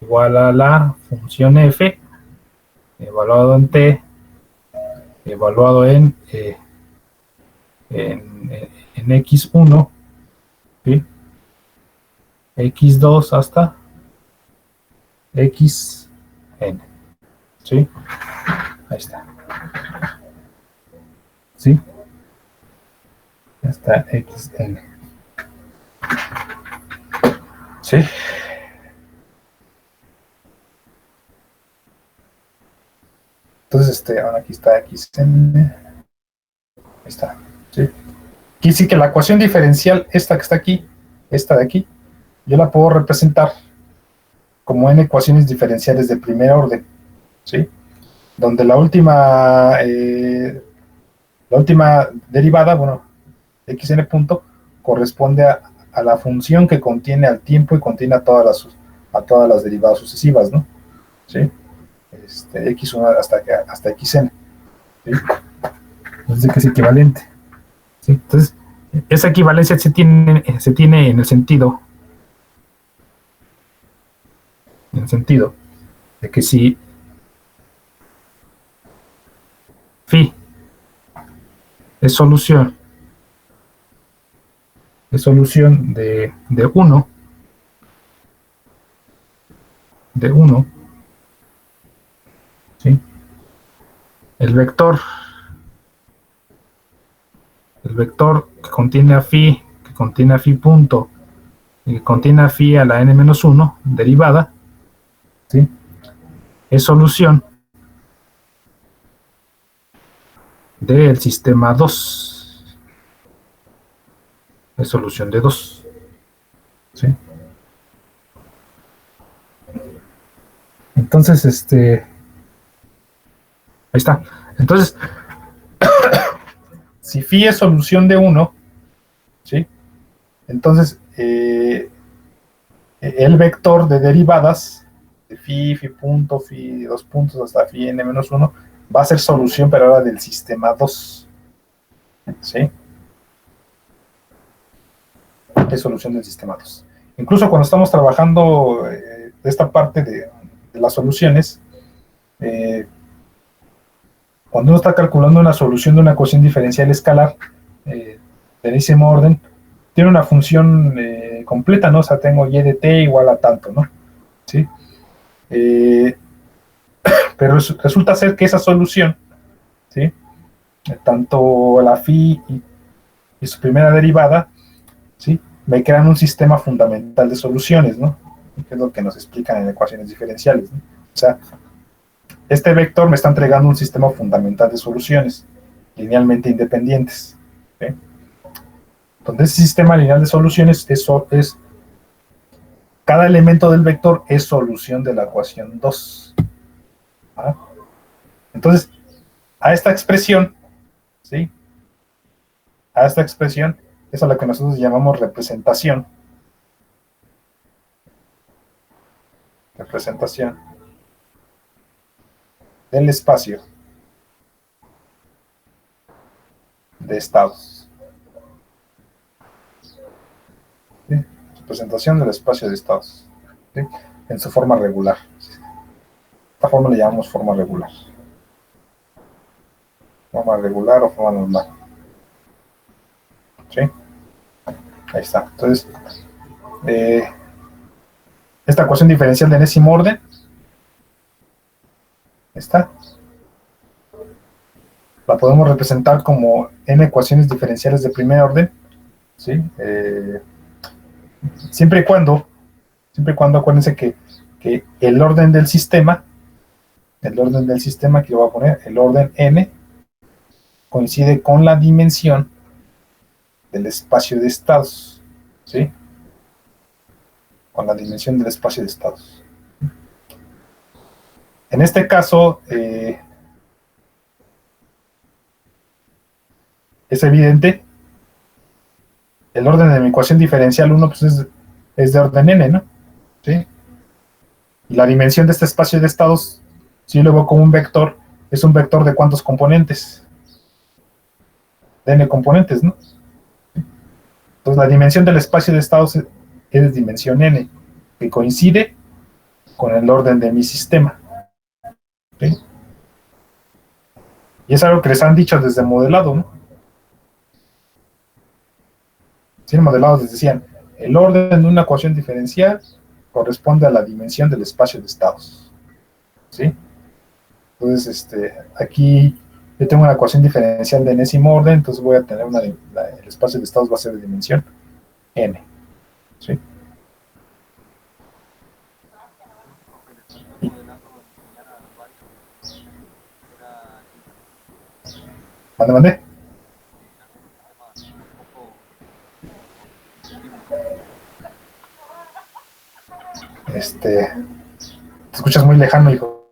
igual a la función f evaluado en t, evaluado en x1, ¿sí? x2 hasta xn, ¿sí? Ahí está, ¿sí? Hasta xn, ¿sí? Entonces, ahora aquí está xn, ahí está, ¿sí? Aquí sí que la ecuación diferencial, esta que está aquí, esta de aquí, yo la puedo representar como n ecuaciones diferenciales de primer orden, ¿sí? Donde la última derivada, bueno, xn punto, corresponde a la función que contiene al tiempo y contiene a todas las derivadas sucesivas, ¿no? ¿Sí? x1 hasta xn, ¿sí? Entonces, que es equivalente, ¿sí? Entonces, esa equivalencia se tiene en el sentido de que si phi es solución de 1, ¿sí? El vector que contiene a phi punto y que contiene a phi a la n-1 derivada, ¿sí? Es solución del sistema 2. Es solución de 2. ¿Sí? Entonces, ahí está. Entonces, si phi es solución de 1, ¿sí? Entonces, el vector de derivadas, de phi punto, phi 2 puntos, hasta phi n-1, va a ser solución, pero ahora del sistema 2. ¿Sí? Es solución del sistema 2. Incluso cuando estamos trabajando esta parte de las soluciones, cuando uno está calculando una solución de una ecuación diferencial escalar de ese orden, tiene una función completa, ¿no? O sea, tengo y de t igual a tanto, ¿no? ¿Sí? Pero resulta ser que esa solución, ¿sí? Tanto la phi y su primera derivada, ¿sí? Me crean un sistema fundamental de soluciones, ¿no? Que es lo que nos explican en ecuaciones diferenciales, ¿no? O sea, este vector me está entregando un sistema fundamental de soluciones linealmente independientes, ¿sí? Donde ese sistema lineal de soluciones es cada elemento del vector es solución de la ecuación 2. ¿Ah? Entonces, a esta expresión, ¿sí? A esta expresión es a la que nosotros llamamos representación. Representación del espacio de estados. ¿Sí? Representación del espacio de estados, ¿sí? En su forma regular. Esta forma le llamamos forma regular. Forma regular o forma normal. ¿Sí? Ahí está. Entonces, esta ecuación diferencial de enésimo orden está. La podemos representar como n ecuaciones diferenciales de primer orden, ¿sí? Siempre y cuando acuérdense que el orden del sistema, que le voy a poner el orden n, coincide con la dimensión del espacio de estados, ¿sí? Con la dimensión del espacio de estados. En este caso, es evidente, el orden de mi ecuación diferencial 1 pues es de orden n, ¿no? ¿Sí? Y la dimensión de este espacio de estados, si yo lo veo como un vector, es un vector de ¿cuántos componentes? De n componentes, ¿no? Entonces la dimensión del espacio de estados es de dimensión n, que coincide con el orden de mi sistema. ¿Sí? Y es algo que les han dicho desde modelado, ¿no? Sí, en modelado les decían, el orden de una ecuación diferencial corresponde a la dimensión del espacio de estados. ¿Sí? Entonces, aquí yo tengo una ecuación diferencial de enésimo orden, entonces voy a tener el espacio de estados va a ser de dimensión n. ¿Sí? Mande. Te escuchas muy lejano, hijo.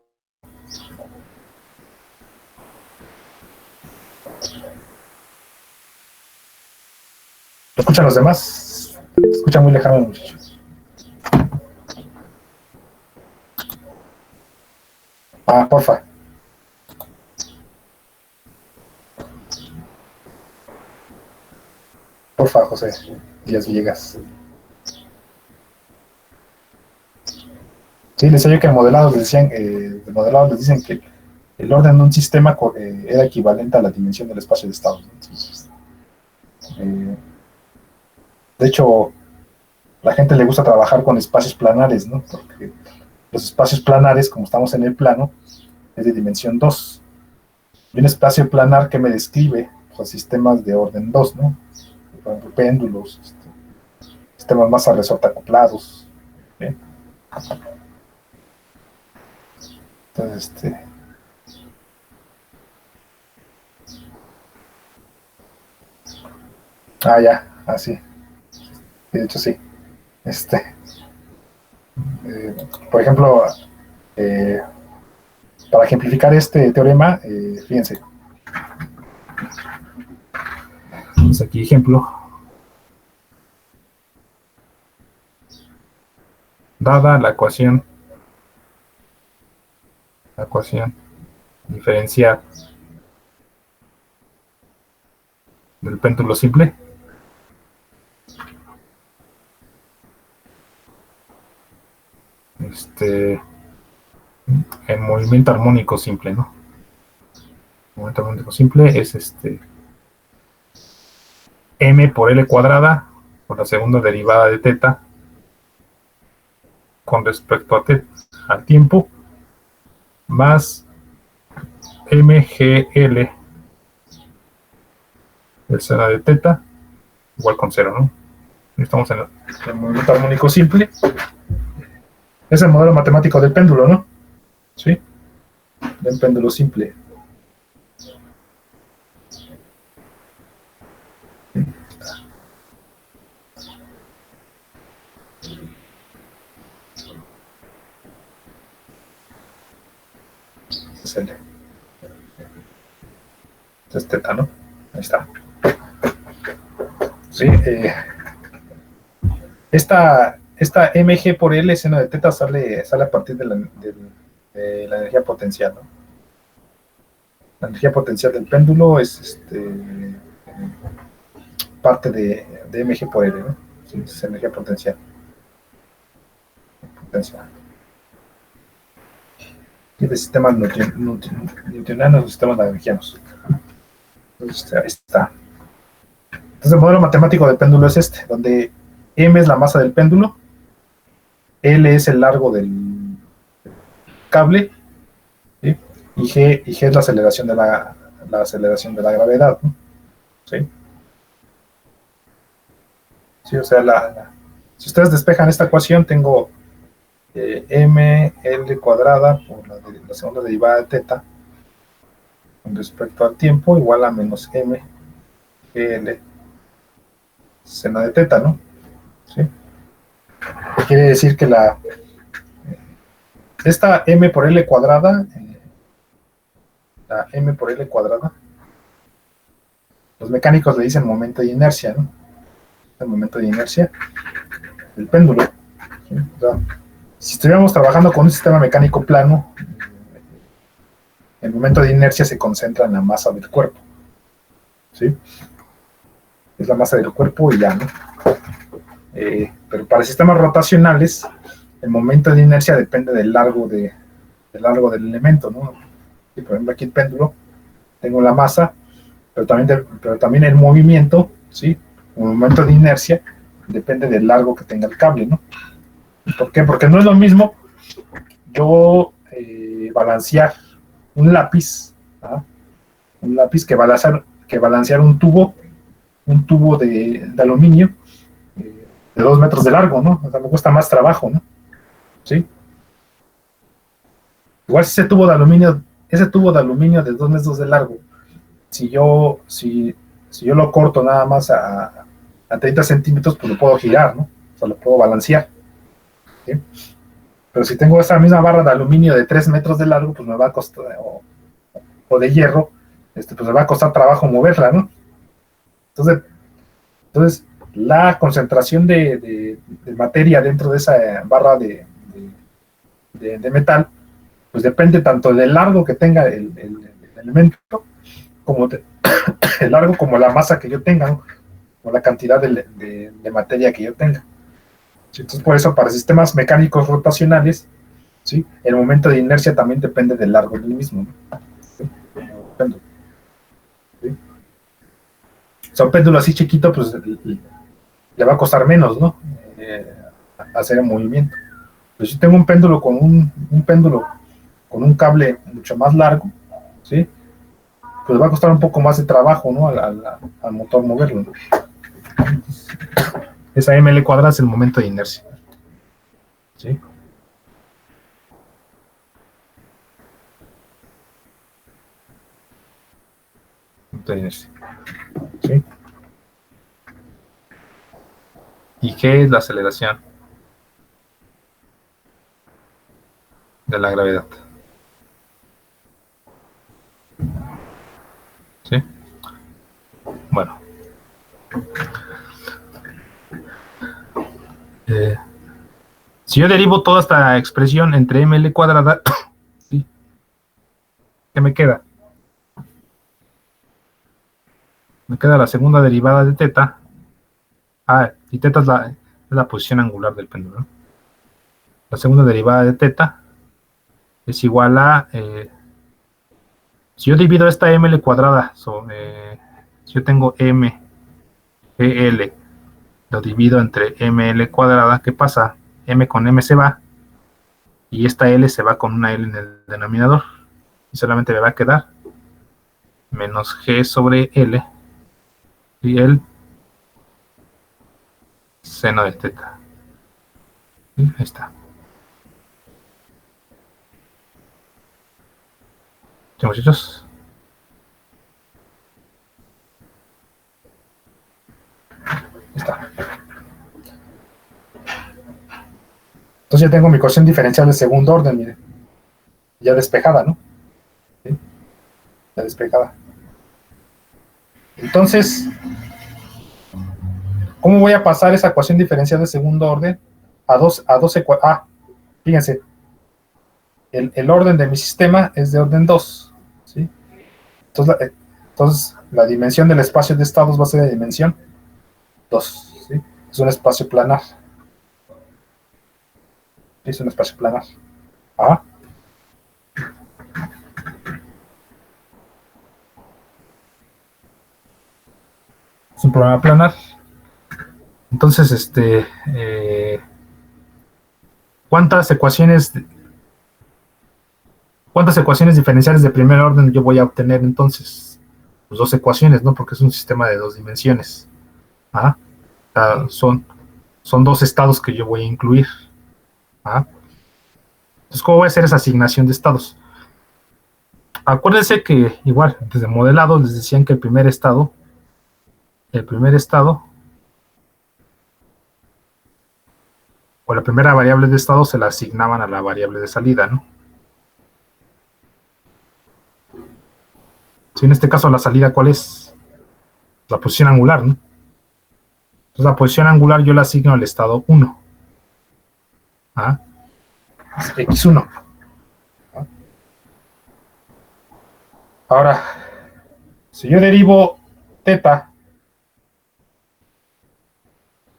¿Lo escuchan los demás? Se escucha muy lejano, muchachos. Porfa. Porfa, José Díaz Villegas. Sí, les decía yo que en modelados les decían, les dicen que el orden de un sistema era equivalente a la dimensión del espacio de estados. Entonces, de hecho, la gente le gusta trabajar con espacios planares, ¿no? Porque los espacios planares, como estamos en el plano, es de dimensión 2. Y un espacio planar que me describe pues, sistemas de orden 2, ¿no? Por ejemplo, péndulos, sistemas masa resorte acoplados. ¿Sí? Entonces, ya, así. De hecho, sí. Por ejemplo, para ejemplificar este teorema, fíjense. Vamos aquí ejemplo. Dada la ecuación diferencial del péndulo simple, el movimiento armónico simple, ¿no? El movimiento armónico simple es m por L cuadrada por la segunda derivada de teta con respecto a teta al tiempo más mgl el seno de teta igual con 0, ¿no? Estamos en el movimiento armónico simple. Es el modelo matemático del péndulo, ¿no? ¿Sí? Del péndulo simple. Es teta, ¿no? Ahí está. Sí, esta mg por L seno de teta sale a partir de la energía potencial, ¿no? La energía potencial del péndulo es parte de mg por L, ¿no? Sí, es energía potencial. Y de sistemas newtonianos, sistemas lagrangianos. Entonces, ahí está. Entonces, el modelo matemático del péndulo es donde m es la masa del péndulo, L es el largo del cable, ¿sí? y G es la aceleración de la gravedad, ¿no? ¿Sí? Sí, o sea, si ustedes despejan esta ecuación, tengo m L cuadrada por la segunda derivada de teta con respecto al tiempo igual a menos m GL seno de teta, ¿no? ¿Sí? Quiere decir que esta m por L cuadrada, la m por L cuadrada, los mecánicos le dicen momento de inercia, ¿no? El momento de inercia del péndulo. ¿Sí? O sea, si estuviéramos trabajando con un sistema mecánico plano, el momento de inercia se concentra en la masa del cuerpo. ¿Sí? Es la masa del cuerpo y ya, ¿no? Pero para sistemas rotacionales, el momento de inercia depende del largo del elemento, ¿no? Y por ejemplo, aquí el péndulo, tengo la masa, pero también el movimiento, ¿sí? El momento de inercia depende del largo que tenga el cable, ¿no? ¿Por qué? Porque no es lo mismo yo balancear un lápiz, ¿ah? Un lápiz que balancear un tubo de aluminio de 2 metros de largo, ¿no? O sea, me cuesta más trabajo, ¿no? ¿Sí? Igual si ese tubo de aluminio de 2 metros de largo, si yo lo corto nada más a 30 centímetros, pues lo puedo girar, ¿no? O sea, lo puedo balancear. ¿Sí? Pero si tengo esa misma barra de aluminio de 3 metros de largo, pues me va a costar, o de hierro, pues me va a costar trabajo moverla, ¿no? Entonces la concentración de materia dentro de esa barra de metal, pues depende tanto del largo que tenga el elemento, como el largo como la masa que yo tenga, ¿no? O la cantidad de materia que yo tenga. Entonces, por eso, para sistemas mecánicos rotacionales, ¿sí? El momento de inercia también depende del largo del mismo, ¿no? ¿Sí? ¿Sí? O sea, un péndulo así chiquito, pues le va a costar menos, ¿no? Hacer el movimiento. Pero si tengo un péndulo con un cable mucho más largo, ¿sí? Pues va a costar un poco más de trabajo, ¿no? Al motor moverlo, ¿no? Esa ml cuadrada es el momento de inercia. ¿Sí? Momento de inercia. ¿Sí? ¿Y qué es la aceleración de la gravedad? ¿Sí? Bueno. Si yo derivo toda esta expresión entre ml cuadrada, ¿sí? ¿Qué me queda? Me queda la segunda derivada de teta. Y teta es la posición angular del péndulo, ¿no? La segunda derivada de teta es igual a... si yo divido esta ml cuadrada, si yo tengo m, gl, lo divido entre ml cuadrada, ¿qué pasa? M con m se va, y esta L se va con una L en el denominador, y solamente me va a quedar menos G sobre L, y el seno de teta. ¿Sí? Ahí está. ¿Sí, muchachos? Ahí está. Entonces ya tengo mi ecuación diferencial de segundo orden, miren. Ya despejada, ¿no? ¿Sí? Ya despejada. Entonces, ¿cómo voy a pasar esa ecuación diferencial de segundo orden a dos ecuaciones? Fíjense, el orden de mi sistema es de orden 2, ¿sí? Entonces, la dimensión del espacio de estados va a ser de dimensión 2, ¿sí? Es un espacio planar. Es un espacio planar. Es un programa planar. Entonces, ¿cuántas ecuaciones diferenciales de primer orden yo voy a obtener entonces? Pues 2 ecuaciones, ¿no? Porque es un sistema de 2 dimensiones. Son 2 estados que yo voy a incluir. Entonces, ¿cómo voy a hacer esa asignación de estados? acuérdense que igual, desde modelado les decían que el primer estado, o la primera variable de estado se la asignaban a la variable de salida, ¿no? Si en este caso la salida, ¿cuál es? La posición angular, ¿no? Entonces la posición angular yo la asigno al estado 1. ¿Ah? X1. ¿Ah? Ahora, si yo derivo teta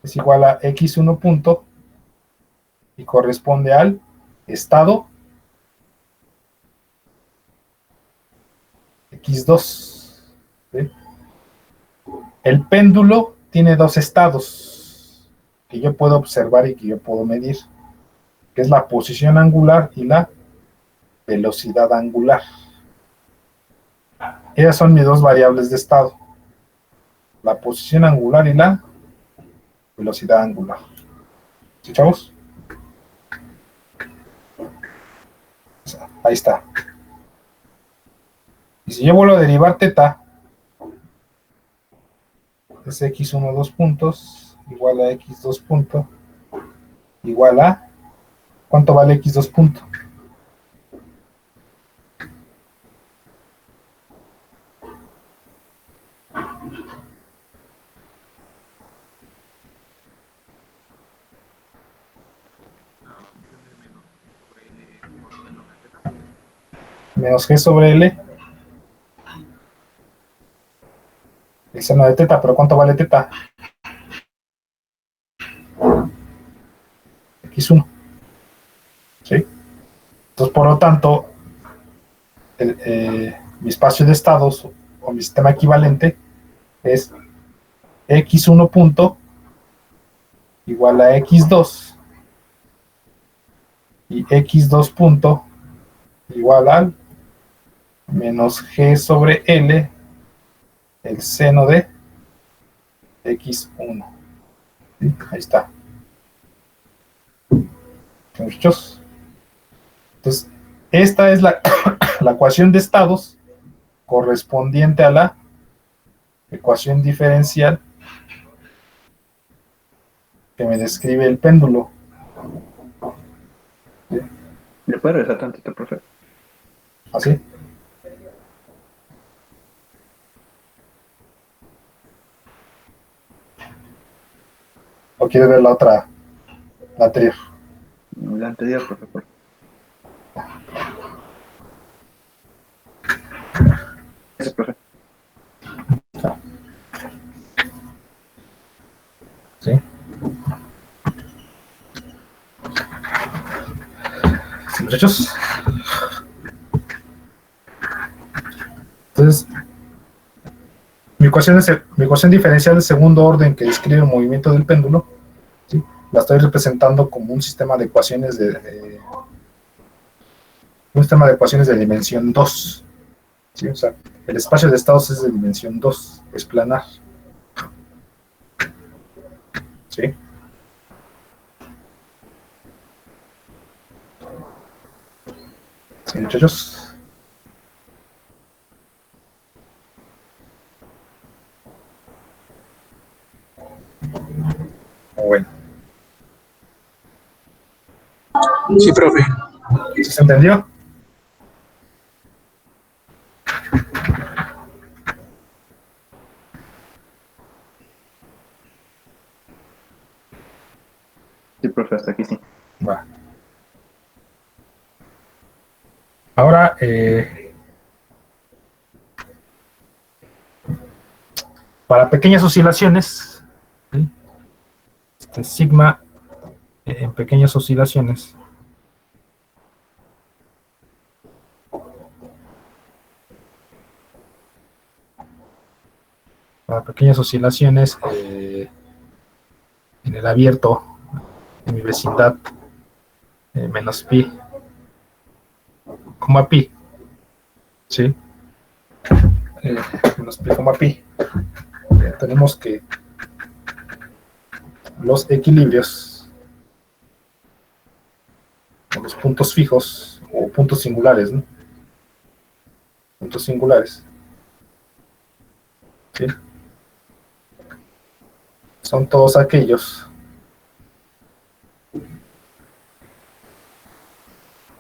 es igual a X1 punto y corresponde al estado X2. ¿Sí? El péndulo tiene dos estados que yo puedo observar y que yo puedo medir, que es la posición angular y la velocidad angular. Esas son mis dos variables de estado, la posición angular y la velocidad angular. ¿Sí, chavos? Ahí está. Y si yo vuelvo a derivar teta, es x1 2 puntos igual a x2 punto igual a, ¿cuánto vale x2 punto? Menos g sobre L, el seno de teta, pero ¿cuánto vale teta? X1. ¿Sí? Entonces, por lo tanto, mi espacio de estados o mi sistema equivalente es x1 punto igual a x2 y x2 punto igual al menos g sobre L, el seno de x1. ¿Sí? Ahí está. Muchachos. Entonces, esta es la ecuación de estados correspondiente a la ecuación diferencial que me describe el péndulo. ¿Sí? ¿Le puede regresar tantito, profe? ¿Así? ¿O quiere ver la otra, la anterior? La anterior, profe, por favor. Ese, profe. ¿Sí? ¿Sí, muchachos? Entonces, mi ecuación diferencial de segundo orden que describe el movimiento del péndulo, ¿sí? La estoy representando como un sistema de ecuaciones de dimensión 2. ¿Sí? O sea, el espacio de estados es de dimensión 2, es planar. ¿Sí? ¿Sí, muchachos? Bueno. Sí, profe. ¿Sí se entendió? Sí, profe, hasta aquí sí. Va. Ahora, para pequeñas oscilaciones, ¿sí? Sigma en pequeñas oscilaciones, en el abierto, en mi vecindad, menos pi, coma pi, ¿sí? Menos pi, coma pi. Tenemos que los equilibrios, o los puntos fijos, o puntos singulares, ¿no? puntos singulares. ¿Sí? Son todos aquellos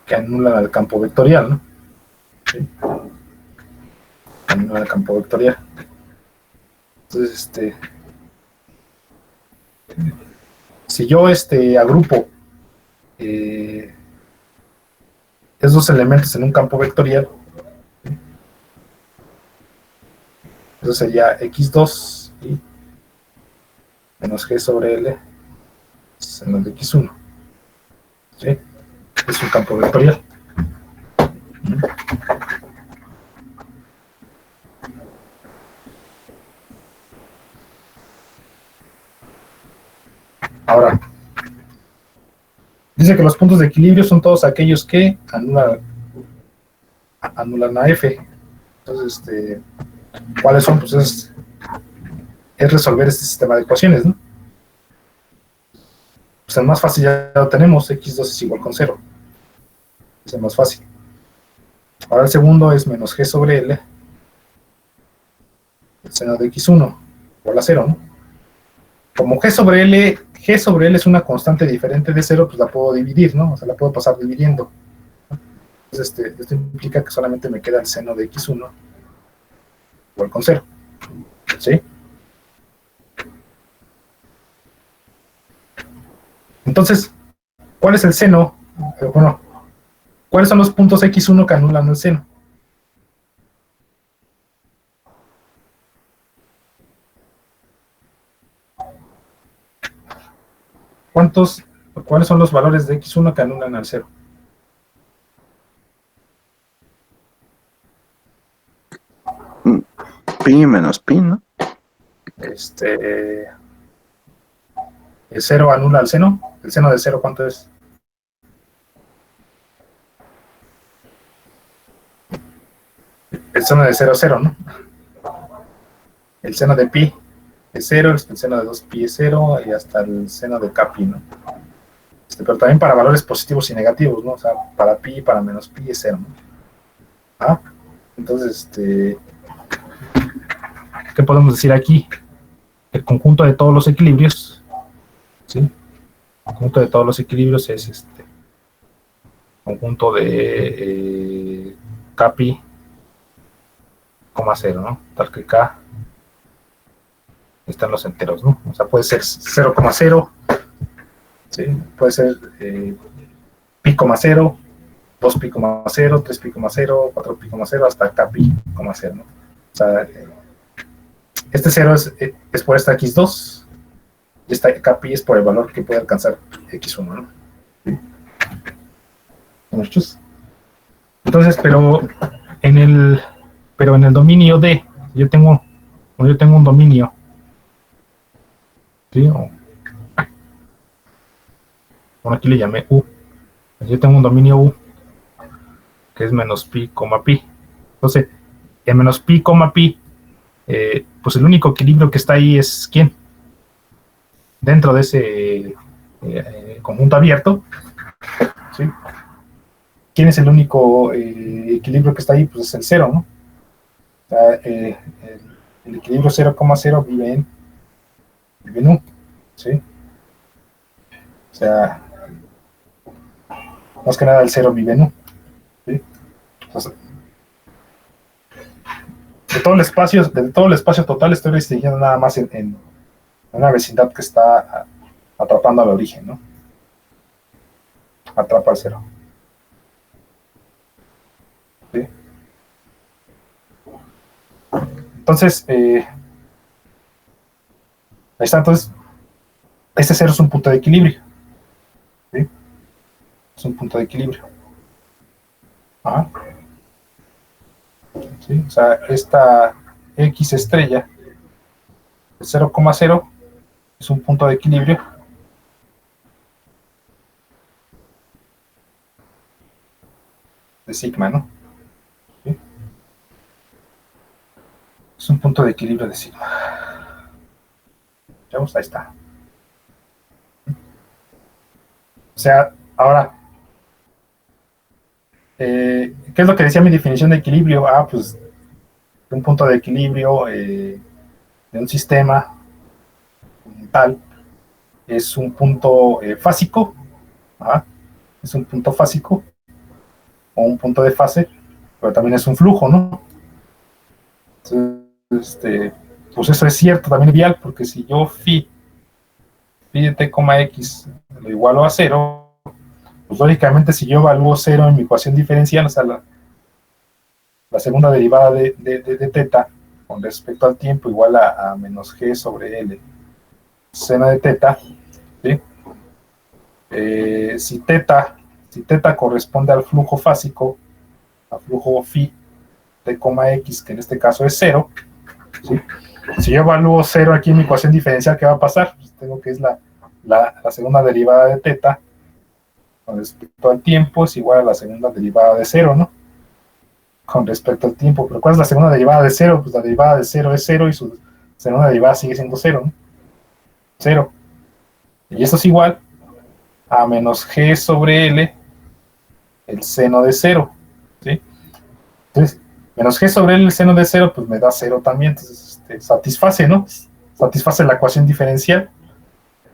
que anulan al campo vectorial, ¿no? ¿Sí? Anulan al campo vectorial. Entonces, si yo agrupo esos elementos en un campo vectorial, eso sería x2 y menos g sobre l seno de x1. ¿Sí? Es un campo vectorial. Ahora, dice que los puntos de equilibrio son todos aquellos que anulan a F. Entonces, ¿cuáles son? Pues es resolver este sistema de ecuaciones, ¿no? Pues el más fácil ya lo tenemos, x2 es igual con 0. Es el más fácil. Ahora el segundo es menos g sobre l, el seno de x1, igual a 0, ¿no? Como g sobre l es una constante diferente de 0, pues la puedo dividir, ¿no? O sea, la puedo pasar dividiendo. Entonces, esto implica que solamente me queda el seno de x1 igual con 0. ¿Sí? Entonces, ¿cuál es el seno? Bueno, ¿cuáles son los puntos x1 que anulan el seno? ¿Cuáles son los valores de x1 que anulan al 0? Pi menos pi, ¿no? El 0 anula al seno. ¿El seno de 0 cuánto es? El seno de 0 es 0, ¿no? El seno de pi es 0, el seno de 2pi es 0 y hasta el seno de kpi, ¿no? Pero también para valores positivos y negativos, ¿no? O sea, para pi y para menos pi es 0, ¿no? ¿Ah? Entonces, ¿qué podemos decir aquí? El conjunto de todos los equilibrios, ¿sí? El conjunto de todos los equilibrios es conjunto de kpi, 0, ¿no? Tal que k están los enteros, ¿no? O sea, puede ser 0,0, ¿sí? Puede ser pi, 0, 2pi, 0, 3pi, 0, 4pi, 0, hasta kpi, 0, ¿no? O sea, este 0 es por esta x2 y esta kpi es por el valor que puede alcanzar x1, ¿no? ¿Sí? Muchos. Entonces, pero en el dominio D, yo tengo un dominio, ¿sí? Bueno, aquí le llamé U. Yo tengo un dominio U que es menos pi, pi. Entonces, en menos pi, pi, pues el único equilibrio que está ahí es ¿quién? Dentro de ese conjunto abierto, ¿sí? ¿Quién es el único equilibrio que está ahí? Pues es el 0, ¿no? O sea, el equilibrio 0,0 vive en U, ¿sí? O sea, más que nada el 0 vive en U, ¿sí? Entonces, de todo el espacio total estoy restringiendo nada más en una vecindad que está atrapando al origen, ¿no? Atrapa al 0. ¿Sí? Entonces, ahí está. Entonces, este 0 es un punto de equilibrio. ¿Sí? Es un punto de equilibrio. ¿Ah? ¿Sí? O sea, esta X estrella, el 0,0, es un punto de equilibrio de sigma, ¿no? ¿Sí? Es un punto de equilibrio de sigma. Vamos, ahí está. O sea, ahora, ¿qué es lo que decía mi definición de equilibrio? Pues un punto de equilibrio de un sistema tal es un punto fásico, es un punto fásico o un punto de fase, pero también es un flujo, ¿no? Entonces, pues eso es cierto también es vial, porque si yo phi de t, x lo igualo a 0, pues lógicamente si yo evalúo 0 en mi ecuación diferencial, o sea, la segunda derivada de teta con respecto al tiempo igual a menos g sobre l seno de teta, ¿sí? Si teta corresponde al flujo fásico, al flujo phi t, x, que en este caso es 0, ¿sí? Si yo evalúo 0 aquí en mi ecuación diferencial, ¿qué va a pasar? Pues tengo que es la segunda derivada de teta con respecto al tiempo es igual a la segunda derivada de 0, ¿no? Con respecto al tiempo. ¿Pero cuál es la segunda derivada de 0? Pues la derivada de 0 es 0 y su segunda derivada sigue siendo 0, ¿no? 0. Y eso es igual a menos g sobre l, el seno de 0, ¿sí? Entonces, menos g sobre l, el seno de 0, pues me da 0 también. Entonces, satisface, ¿no? Satisface la ecuación diferencial,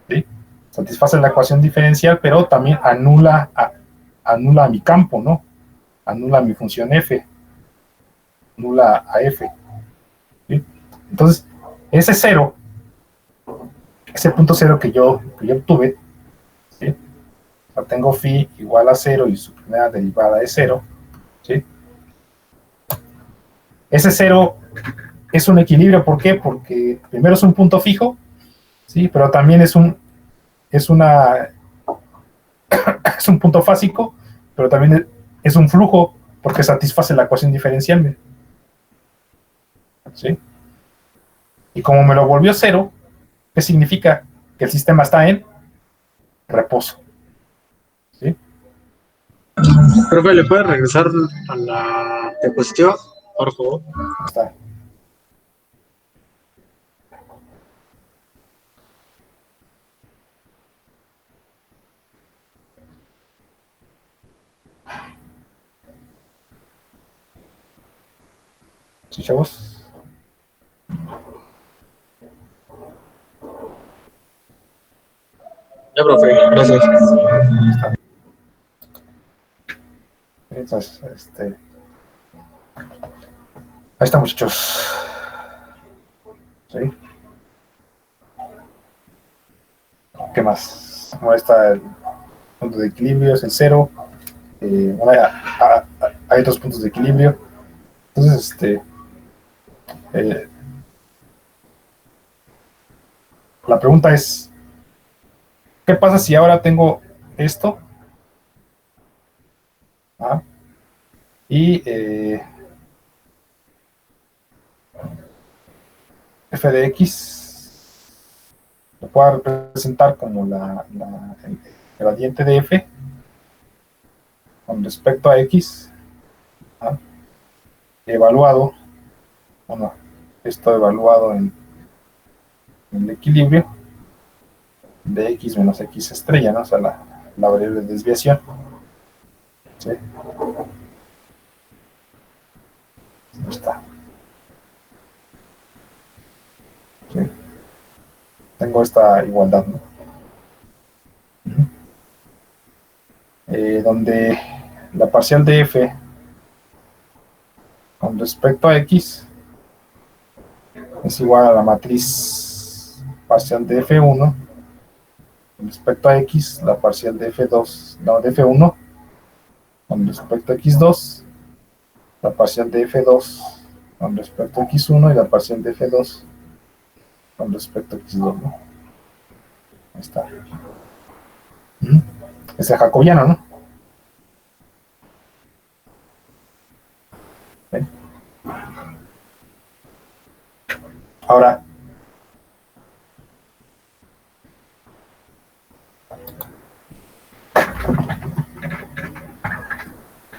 ¿sí? Satisface la ecuación diferencial, pero también anula mi campo, ¿no? Anula mi función f, anula a f, ¿sí? Entonces, ese 0, ese punto 0 que yo obtuve, ¿sí? O sea, tengo phi igual a 0 y su primera derivada es 0, ¿sí? Ese 0 es un equilibrio, ¿por qué? Porque primero es un punto fijo, ¿sí? Pero también es un punto fásico, pero también es un flujo porque satisface la ecuación diferencial, ¿sí? Y como me lo volvió 0, ¿qué significa? Que el sistema está en reposo, ¿sí? Profe, ¿le puede regresar a la diapositiva, por favor? Está. ¿Sí, chavos? Ya, profe, gracias. Está. Entonces, ahí está, muchachos. ¿Sí? ¿Qué más? ¿Cómo está el punto de equilibrio? Es el 0. Hay otros puntos de equilibrio. Entonces, la pregunta es, ¿qué pasa si ahora tengo esto? Y f de x lo puedo representar como el gradiente de f con respecto a x, evaluado, bueno, esto evaluado en el equilibrio de x menos x estrella, ¿no? O sea, la variable de desviación, ¿sí? Ahí está. ¿Sí? Tengo esta igualdad, ¿no? Donde la parcial de f con respecto a x es igual a la matriz parcial de f1 con respecto a x, la parcial de f2, no, de f1 con respecto a x2, la parcial de f2 con respecto a x1 y la parcial de f2 con respecto a x2, ¿no? Ahí está. Es el jacobiano, ¿no? ¿Ven? Ahora,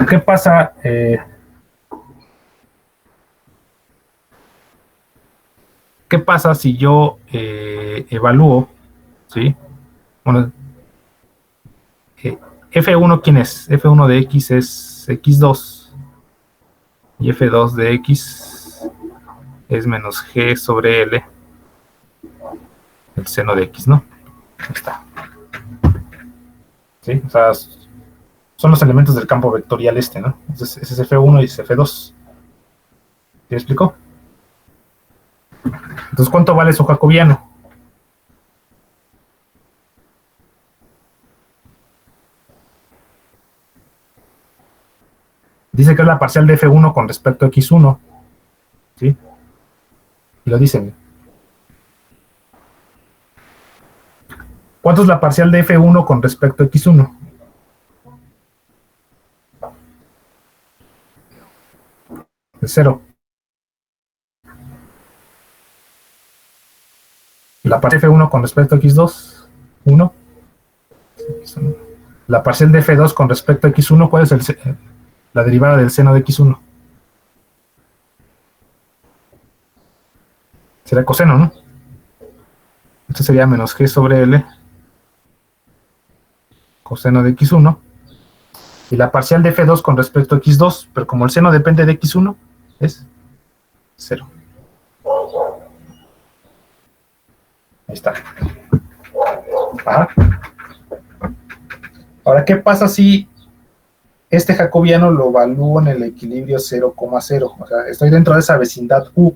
¿qué pasa? ¿Qué pasa si yo evalúo, ¿sí? Bueno, F1, ¿quién es? F1 de X es x2 y f2 de x es menos g sobre L, el seno de x, ¿no? Ahí está. ¿Sí? O sea, son los elementos del campo vectorial este, ¿no? Entonces, ese es f1 y ese es f2. ¿Me explicó? Entonces, ¿cuánto vale su jacobiano? Dice que es la parcial de f1 con respecto a x1. ¿Sí? Y lo dicen. ¿Cuánto es la parcial de f1 con respecto a x1? Es 0. La parcial de f1 con respecto a x2, 1. La parcial de f2 con respecto a x1, ¿cuál es la derivada del seno de x1? Será coseno, ¿no? Esto sería menos g sobre L coseno de x1. Y la parcial de f2 con respecto a x2, pero como el seno depende de x1, es 0. Ahí está. Ahora, ¿qué pasa si este jacobiano lo evalúo en el equilibrio 0,0? O sea, estoy dentro de esa vecindad U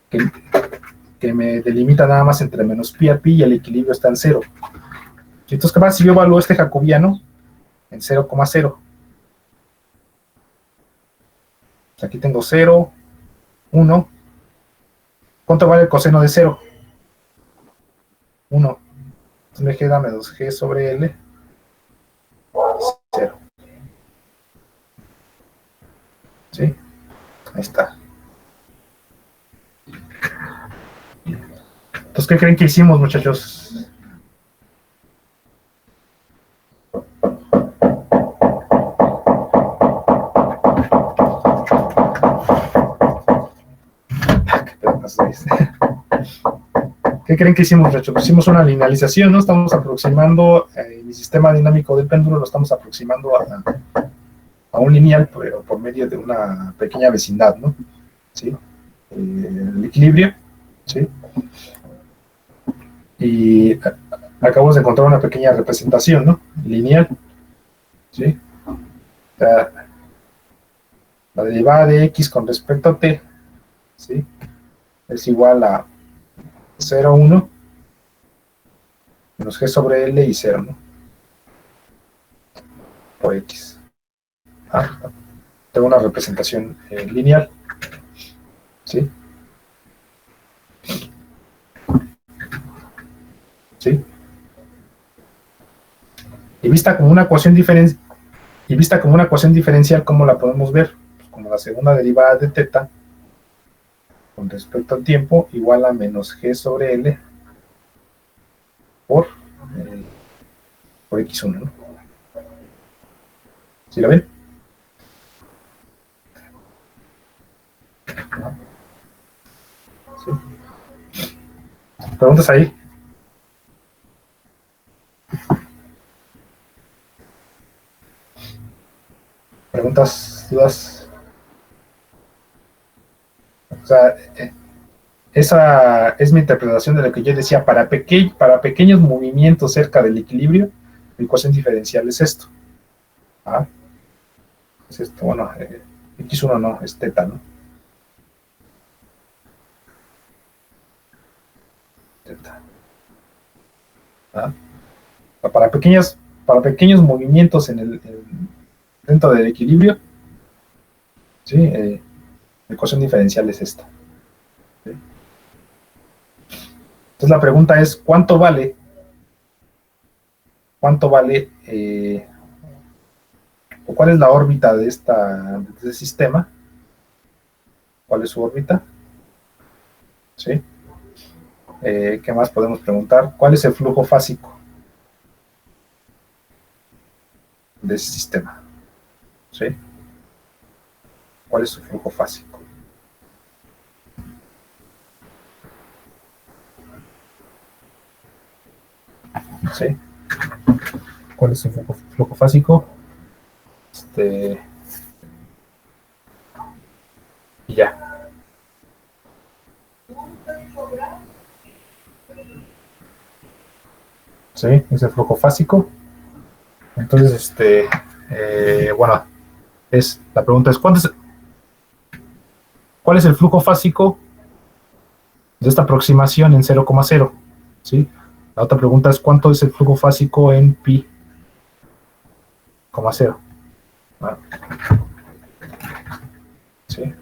que me delimita nada más entre menos pi a pi y el equilibrio está en 0. Entonces, ¿qué pasa si yo evalúo este jacobiano en 0,0? Aquí tengo 0, 1. ¿Cuánto vale el coseno de 0? 1. Entonces me queda menos g sobre L, 0. ¿Sí? Ahí está. Entonces, ¿qué creen que hicimos, muchachos? ¿Qué creen que hicimos, muchachos? Hicimos una linealización, ¿no? Estamos aproximando, mi sistema dinámico del péndulo lo estamos aproximando a un lineal, pero por medio de una pequeña vecindad, ¿no? ¿Sí? El equilibrio, ¿sí? Y acabamos de encontrar una pequeña representación, ¿no? Lineal, ¿sí? La derivada de x con respecto a t, ¿sí? Es igual a 0, 1, menos g sobre L y 0, ¿no? Por x. Tengo una representación lineal, ¿sí? ¿Sí? Y vista como una ecuación diferencial, ¿cómo la podemos ver? Pues como la segunda derivada de teta con respecto al tiempo igual a menos g sobre L por x1, ¿no? ¿Sí lo ven? ¿Sí? ¿Preguntas ahí? ¿Preguntas, dudas? O sea, esa es mi interpretación de lo que yo decía. Para pequeños movimientos cerca del equilibrio, la ecuación diferencial es esto. Es esto, bueno, x1 no, es teta, ¿no? Teta. Para pequeños movimientos dentro del equilibrio, ¿sí? La ecuación diferencial es esta. ¿Sí? Entonces la pregunta es, ¿cuánto vale o cuál es la órbita de este sistema? ¿Cuál es su órbita? ¿Sí? ¿Qué más podemos preguntar? ¿Cuál es el flujo fásico de ese sistema? ¿Sí? ¿Cuál es su flujo fásico? ¿Sí? ¿Cuál es su flujo fásico? ya. ¿Sí? Es el flujo fásico. Entonces, bueno, la pregunta es, ¿cuál es el flujo fásico de esta aproximación en 0,0? ¿Sí? La otra pregunta es, ¿cuánto es el flujo fásico en pi, 0? Bueno, ¿sí?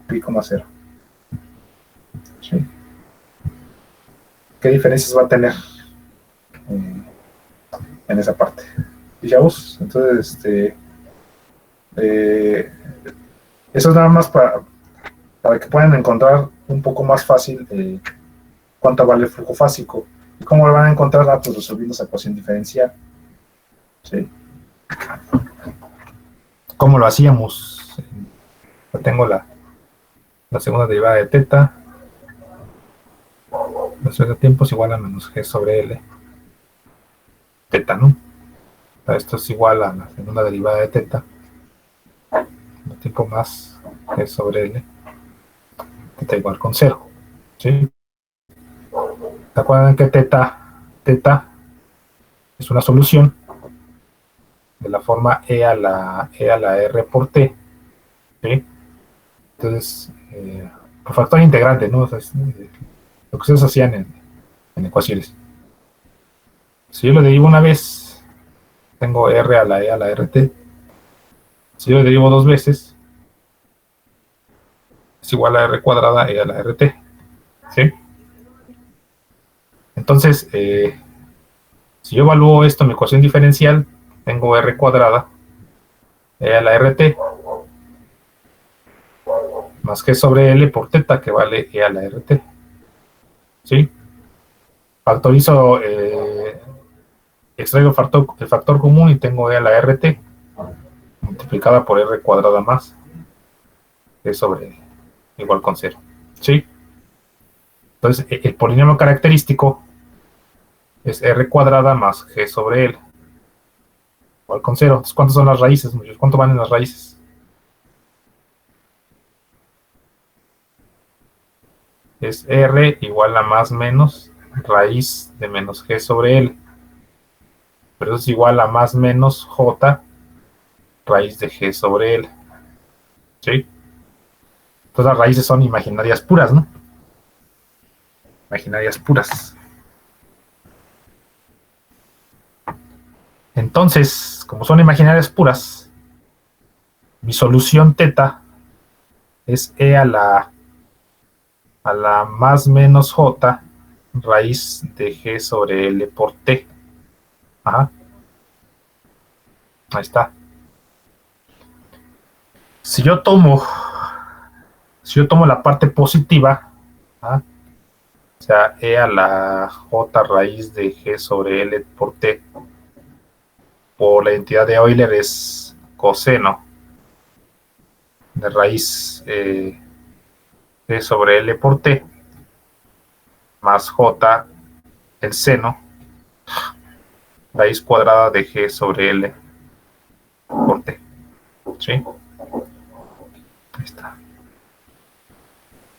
Pi, 0. ¿Sí? ¿Qué diferencias va a tener en esa parte? ¿Y ya vos? Entonces, eso es nada más para que puedan encontrar un poco más fácil cuánto vale el flujo fásico. ¿Y cómo lo van a encontrar? Pues resolviendo esa ecuación diferencial. ¿Sí? ¿Cómo lo hacíamos? Tengo la segunda derivada de teta. La suerte de tiempo es igual a menos g sobre l. Teta, ¿no? Esto es igual a la segunda derivada de teta. El tiempo más g sobre l. Teta igual con 0. ¿Sí? ¿Se acuerdan que teta es una solución de la forma e a la r por t? ¿Sí? Entonces, por factor integrante, ¿no? O sea, lo que ustedes hacían en ecuaciones. Si yo lo derivo una vez, tengo r a la e a la rt. Si yo lo derivo dos veces, es igual a r cuadrada e a la rt. ¿Sí? Entonces, si yo evalúo esto en mi ecuación diferencial, tengo r cuadrada e a la rt más g sobre l por teta, que vale e a la rt. ¿Sí? Factorizo, extraigo el factor común y tengo e a la rt multiplicada por r cuadrada más g sobre igual con 0. ¿Sí? Entonces, el polinomio característico es r cuadrada más g sobre l igual con 0. Entonces, ¿cuántas son las raíces, muchachos? ¿Cuánto van en las raíces? Es r igual a más menos raíz de menos g sobre l. Pero eso es igual a más menos j raíz de g sobre l. ¿Sí? Entonces las raíces son imaginarias puras, ¿no? Imaginarias puras. Entonces, como son imaginarias puras, mi solución teta es e a la más menos j raíz de g sobre l por t. Ajá. Ahí está. Si yo tomo la parte positiva, ¿ah? O sea, e a la j raíz de g sobre l por t, por la identidad de Euler es coseno de raíz g sobre l por t más j el seno raíz cuadrada de g sobre l por t. ¿Sí? Ahí está.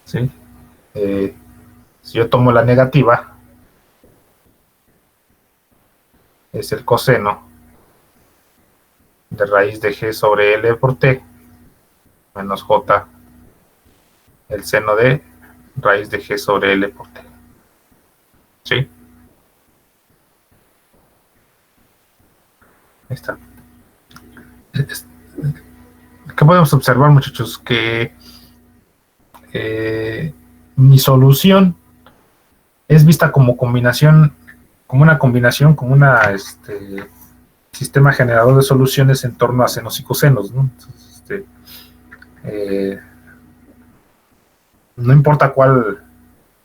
¿Sí? Si yo tomo la negativa, es el coseno de raíz de g sobre l por t menos j el seno de raíz de g sobre l por t. ¿Sí? Ahí está. ¿Qué podemos observar, muchachos? Que mi solución es vista como combinación, como una combinación, como una sistema generador de soluciones en torno a senos y cosenos, ¿no? Entonces, no importa cuál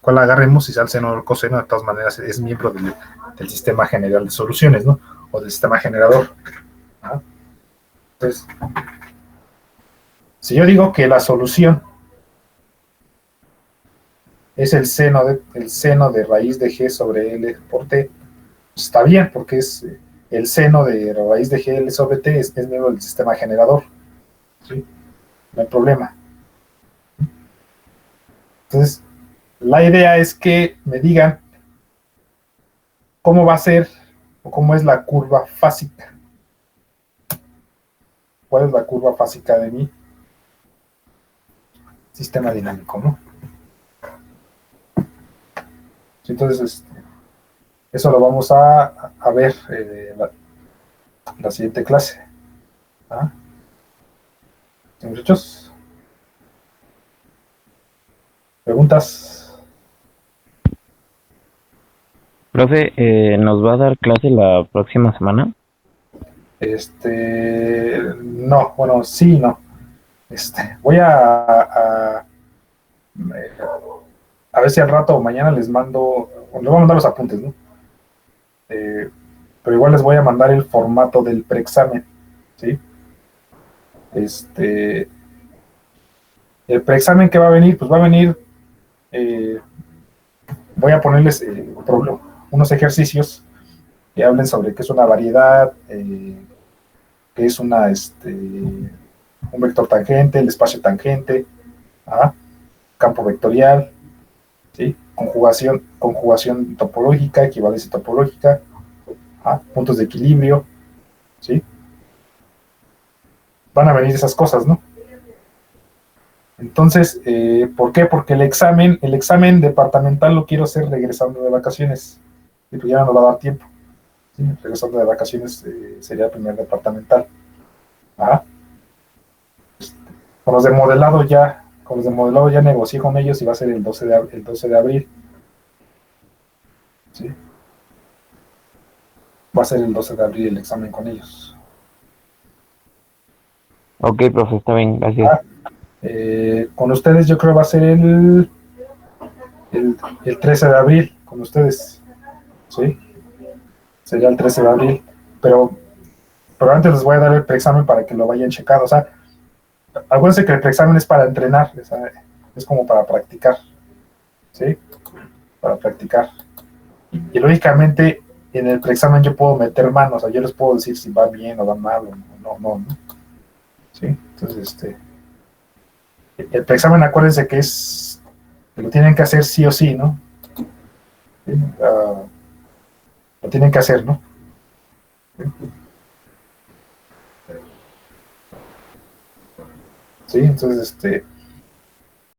agarremos, si sea el seno o el coseno, de todas maneras es miembro del sistema general de soluciones, ¿no? O del sistema generador. ¿Ah? Entonces, si yo digo que la solución es el seno de raíz de g sobre l por t, pues está bien, porque es el seno de raíz de g l sobre t es miembro del sistema generador. ¿Sí? No hay problema. Entonces, la idea es que me digan cómo va a ser o cómo es la curva fásica. ¿Cuál es la curva fásica de mi sistema dinámico, no? Entonces, eso lo vamos a ver la siguiente clase. ¿Ah? ¿Sí, muchachos? ¿Preguntas? Profe, ¿nos va a dar clase la próxima semana? No, bueno, sí, no. Voy a ver si al rato o mañana les mando, o les voy a mandar los apuntes, ¿no? Pero igual les voy a mandar el formato del preexamen, ¿sí? El preexamen que va a venir, pues va a venir, voy a ponerles unos ejercicios que hablen sobre qué es una variedad, qué es un vector tangente, el espacio tangente, campo vectorial, ¿sí? Conjugación topológica, equivalencia topológica, puntos de equilibrio, ¿sí? Van a venir esas cosas, ¿no? Entonces, ¿por qué? Porque el examen departamental lo quiero hacer regresando de vacaciones, y pues ya no va a dar tiempo, ¿sí? Regresando de vacaciones sería el primer departamental. Con los de modelado ya negocié con ellos y va a ser el 12 de abril. ¿Sí? Va a ser el 12 de abril el examen con ellos. Ok, profe, está bien, gracias. Con ustedes yo creo va a ser el 13 de abril, con ustedes. ¿Sí? Sería el 13 de abril. Pero antes les voy a dar el preexamen para que lo vayan checando. O sea, acuérdense que el preexamen es para entrenar, es como para practicar. ¿Sí? Para practicar. Y lógicamente en el preexamen yo puedo meter manos, o sea, yo les puedo decir si va bien o va mal o no. ¿Sí? Entonces, el preexamen, acuérdense que lo tienen que hacer sí o sí, ¿no? ¿Sí? Lo tienen que hacer, ¿no? ¿Sí? Entonces,